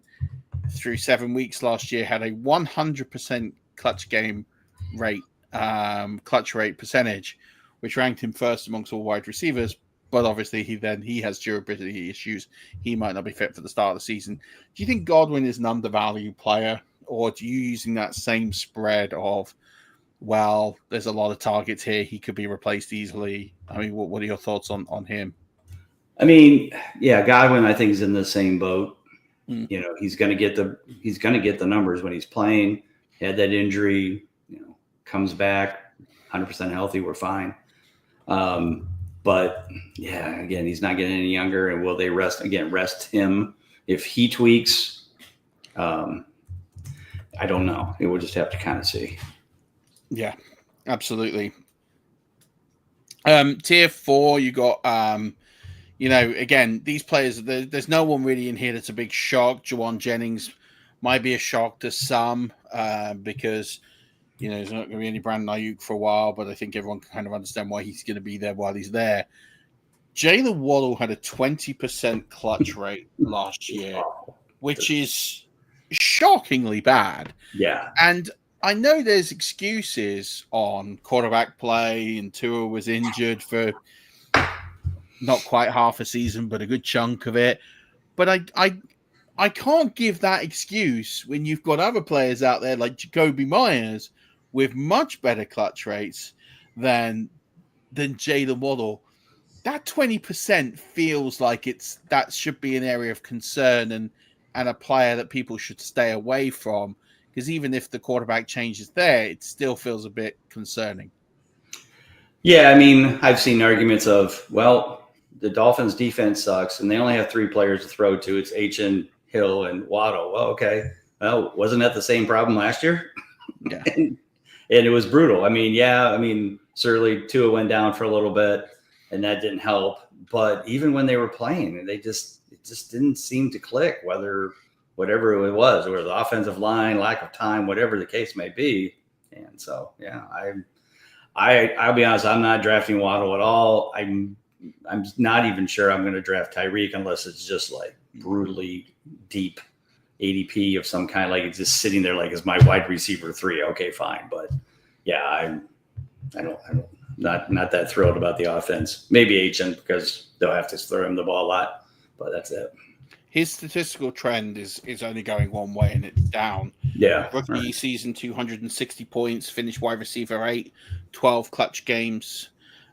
through 7 weeks last year, had a 100% clutch rate percentage, which ranked him first amongst all wide receivers. But obviously, he has durability issues. He might not be fit for the start of the season. Do you think Godwin is an undervalued player, or do you using that same spread of, well, there's a lot of targets here, he could be replaced easily? I mean, what are your thoughts on him? I mean, yeah, Godwin, I think, is in the same boat. He's going to get the numbers when he's playing. He had that injury, comes back 100% healthy. We're fine. But yeah, again, he's not getting any younger. And will they rest him if he tweaks? I don't know. We'll just have to kind of see. Yeah, absolutely. Tier 4, you got, again, these players, there's no one really in here that's a big shock. Jawan Jennings might be a shock to some because, there's not going to be any Brandon Ayuk for a while, but I think everyone can kind of understand why he's going to be there while he's there. Jaylen Waddle had a 20% clutch rate last year, which is shockingly bad. Yeah. And I know there's excuses on quarterback play, and Tua was injured for not quite half a season, but a good chunk of it. But I can't give that excuse when you've got other players out there like Jakobi Meyers with much better clutch rates than Jaylen Waddle. That 20% feels like that should be an area of concern and a player that people should stay away from, because even if the quarterback change is there, it still feels a bit concerning. Yeah, I mean, I've seen arguments of, well, the Dolphins' defense sucks, and they only have 3 players to throw to. It's Achane, Hill, and Waddle. Well, okay. Well, wasn't that the same problem last year? Yeah. And it was brutal. I mean, certainly Tua went down for a little bit, and that didn't help. But even when they were playing, it just didn't seem to click, whatever it was, or the offensive line, lack of time, whatever the case may be. And so, yeah, I'll be honest, I'm not drafting Waddle at all. I'm not even sure I'm going to draft Tyreek unless it's just like brutally deep ADP of some kind, like it's just sitting there like, is my wide receiver 3? Okay, fine. But yeah, I'm not that thrilled about the offense. Maybe Achane, because they'll have to throw him the ball a lot, but that's it. His statistical trend is only going one way, and it's down. Yeah. Rookie season, 260 points, finished wide receiver 8, 12 clutch games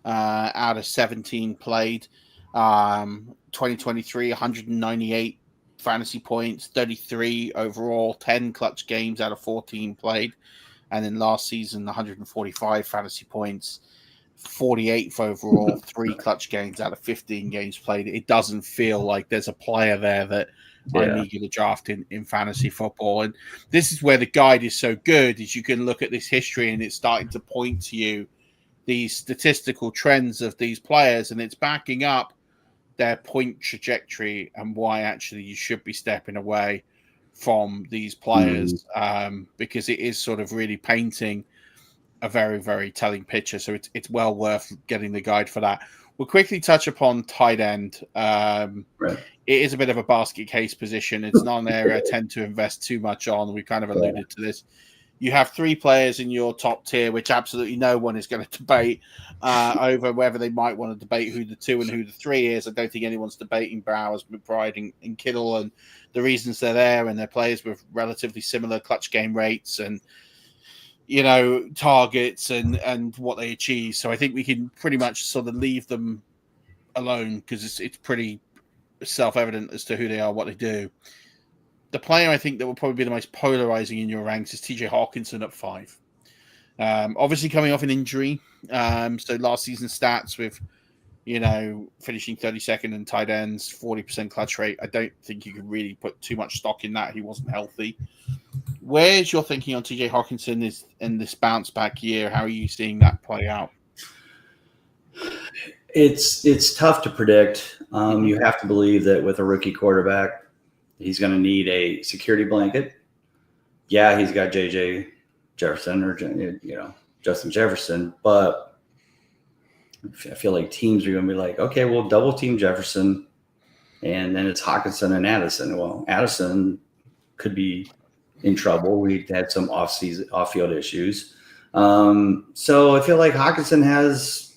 out of 17 played. 2023, 198 fantasy points, 33 overall, 10 clutch games out of 14 played. And then last season, 145 fantasy points, 48th overall, 3 clutch games out of 15 games played. It doesn't feel like there's a player there that I'm eager to draft in fantasy football. And this is where the guide is so good, is you can look at this history and it's starting to point to you these statistical trends of these players, and it's backing up their point trajectory and why actually you should be stepping away from these players because it is sort of really painting a very, very telling picture. So it's well worth getting the guide for that. We'll quickly touch upon tight end. It is a bit of a basket case position. It's not an area I tend to invest too much on. We kind of alluded to this. You have 3 players in your top tier, which absolutely no one is going to debate over whether they might want to debate who the 2 and who the 3 is. I don't think anyone's debating Bowers, McBride, and Kittle, and the reasons they're there, and they're players with relatively similar clutch game rates and, targets and what they achieve. So I think we can pretty much sort of leave them alone because it's pretty self-evident as to who they are, what they do. The player I think that will probably be the most polarizing in your ranks is TJ Hawkinson at 5. Obviously coming off an injury. So last season's stats with, finishing 32nd in tight ends, 40% clutch rate. I don't think you could really put too much stock in that. He wasn't healthy. Where's your thinking on TJ Hockenson in this bounce back year? How are you seeing that play out? It's tough to predict. You have to believe that with a rookie quarterback, he's going to need a security blanket. Yeah, he's got J.J. Jefferson or Justin Jefferson, but I feel like teams are going to be like, okay, we'll double team Jefferson, and then it's Hockenson and Addison. Well, Addison could be in trouble. We had some off-field issues. So I feel like Hockenson has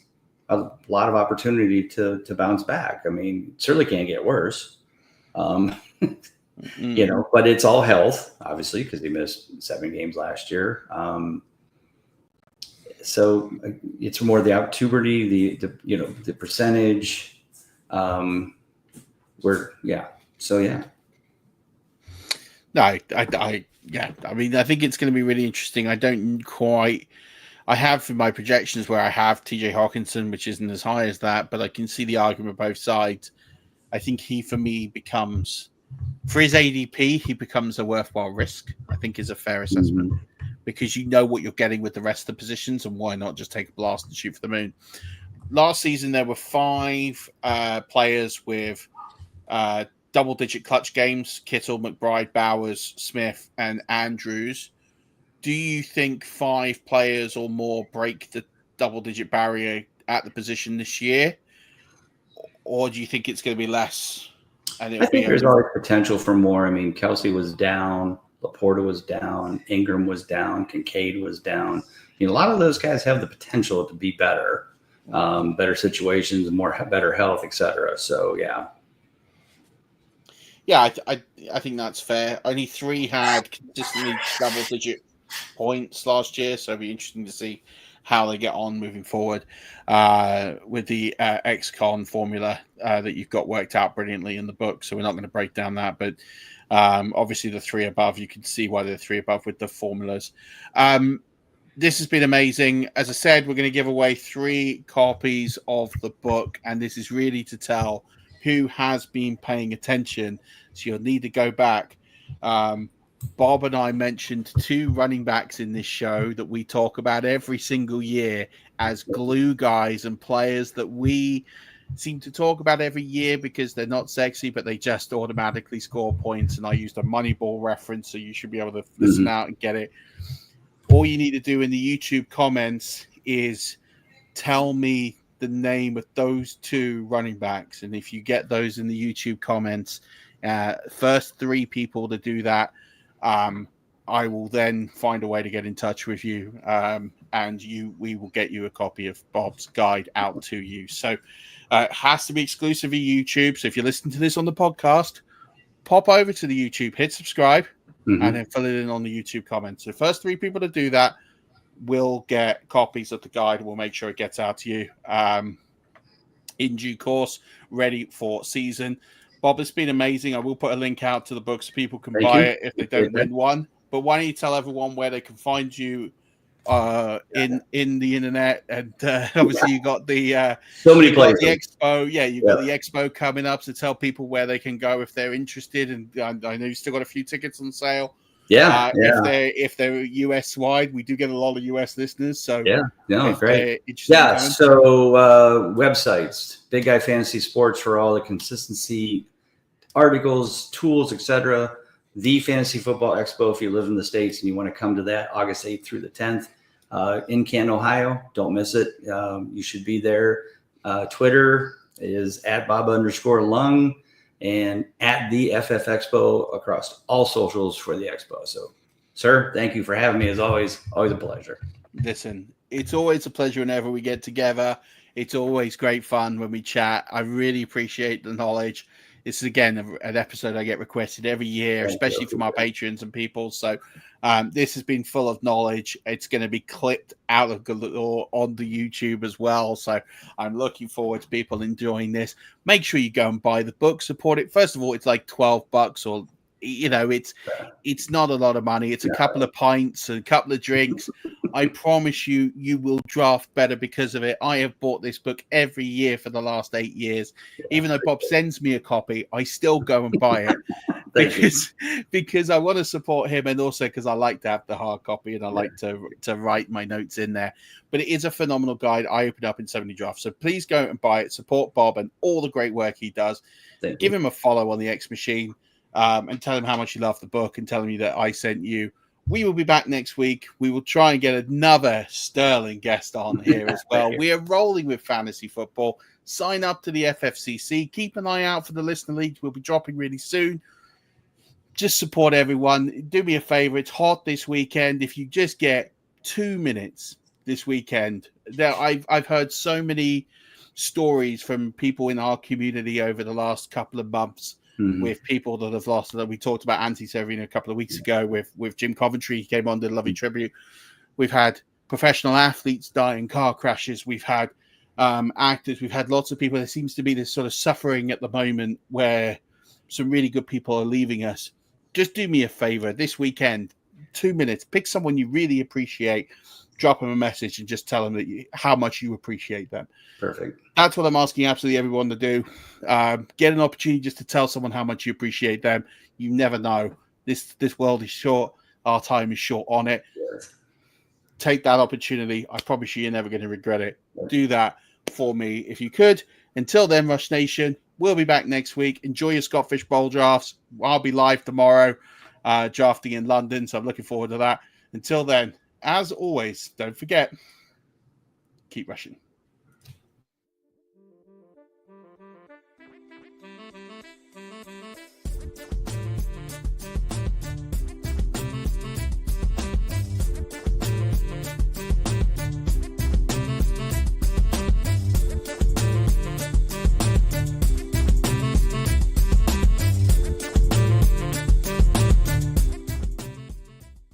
a lot of opportunity to bounce back. I mean, certainly can't get worse. But it's all health, obviously, because he missed 7 games last year. So it's more the opportunity, the percentage. No, I mean, I think it's going to be really interesting. I have in my projections where I have TJ Hockenson, which isn't as high as that, but I can see the argument both sides. I think he, for me, becomes, for his ADP, he becomes a worthwhile risk, I think is a fair assessment, because you know what you're getting with the rest of the positions, and why not just take a blast and shoot for the moon. Last season, there were 5 players with double-digit clutch games: Kittle, McBride, Bowers, Smith, and Andrews. Do you think 5 players or more break the double-digit barrier at the position this year? Or do you think it's going to be less? And I think there's always potential for more. I mean, Kelsey was down, Laporta was down, Ingram was down, Kincaid was down. A lot of those guys have the potential to be better, better situations, better health, etc. So, yeah. Yeah, I think that's fair. Only 3 had consistently double-digit points last year, so it'll be interesting to see how they get on moving forward with the XCon formula that you've got worked out brilliantly in the book. So we're not going to break down that, but obviously the 3 above, you can see why they're 3 above with the formulas. This has been amazing. As I said, we're going to give away 3 copies of the book, and this is really to tell who has been paying attention. So you'll need to go back. Bob and I mentioned 2 running backs in this show that we talk about every single year as glue guys and players that we seem to talk about every year because they're not sexy, but they just automatically score points. And I used a Moneyball reference, so you should be able to listen out and get it. All you need to do in the YouTube comments is tell me the name of those 2 running backs. And if you get those in the YouTube comments, first 3 people to do that, I will then find a way to get in touch with you, and we will get you a copy of Bob's guide out to you. So it has to be exclusive to YouTube. So if you're listening to this on the podcast, pop over to the YouTube, hit subscribe, and then fill it in on the YouTube comments. So first 3 people to do that will get copies of the guide. We'll make sure it gets out to you in due course, ready for season. Bob, it's been amazing. I will put a link out to the book so people can buy it if they don't win one. But why don't you tell everyone where they can find you in the internet? And obviously you got the so many places. The expo. Yeah, you've got the expo coming up, so tell people where they can go if they're interested. And I know you still got a few tickets on sale. If they're US wide, we do get a lot of US listeners. So great. So websites, Big Guy Fantasy Sports for all the consistency, articles, tools, etc. The Fantasy Football Expo, if you live in the States and you want to come to that, August 8th through the 10th in Canton, Ohio. Don't miss it. You should be there. Twitter is @Bob_Lung. And @the FF Expo across all socials for the expo. So, sir, thank you for having me. As always a pleasure. Listen, it's always a pleasure whenever we get together. It's always great fun when we chat. I really appreciate the knowledge. This is, again, an episode I get requested every year, especially from our patrons and people. So this has been full of knowledge. It's going to be clipped out of galore on the YouTube as well. So I'm looking forward to people enjoying this. Make sure you go and buy the book, support it. First of all, it's like $12 or, it's not a lot of money. It's a couple of pints and a couple of drinks. I promise you, you will draft better because of it. I have bought this book every year for the last 8 years. Even though Bob sends me a copy, I still go and buy it because I want to support him, and also because I like to have the hard copy and I like to write my notes in there. But it is a phenomenal guide. I opened up in 70 drafts. So please go and buy it. Support Bob and all the great work he does. Give him a follow on the X Machine, and tell him how much you love the book and tell him that I sent you. We will be back next week. We will try and get another sterling guest on here as well. We are rolling with fantasy football. Sign up to the FFCC. Keep an eye out for the listener leagues. We'll be dropping really soon. Just support everyone. Do me a favor. It's hot this weekend. If you just get 2 minutes this weekend, I've heard so many stories from people in our community over the last couple of months. With people that have lost. That we talked about Antti Severino a couple of weeks ago with Jim Coventry. He came on, did a lovely tribute. We've had professional athletes die in car crashes. We've had actors. We've had lots of people. There seems to be this sort of suffering at the moment where some really good people are leaving us. Just do me a favor this weekend, 2 minutes, pick someone you really appreciate, drop them a message and just tell them that how much you appreciate them. Perfect. That's what I'm asking absolutely everyone to do. Get an opportunity just to tell someone how much you appreciate them. You never know. This world is short. Our time is short on it. Yes. Take that opportunity. I promise you're never going to regret it. Do that for me if you could. Until then, Rush Nation, we'll be back next week. Enjoy your Scott Fish Bowl drafts. I'll be live tomorrow drafting in London, so I'm looking forward to that. Until then, as always, don't forget, keep rushing.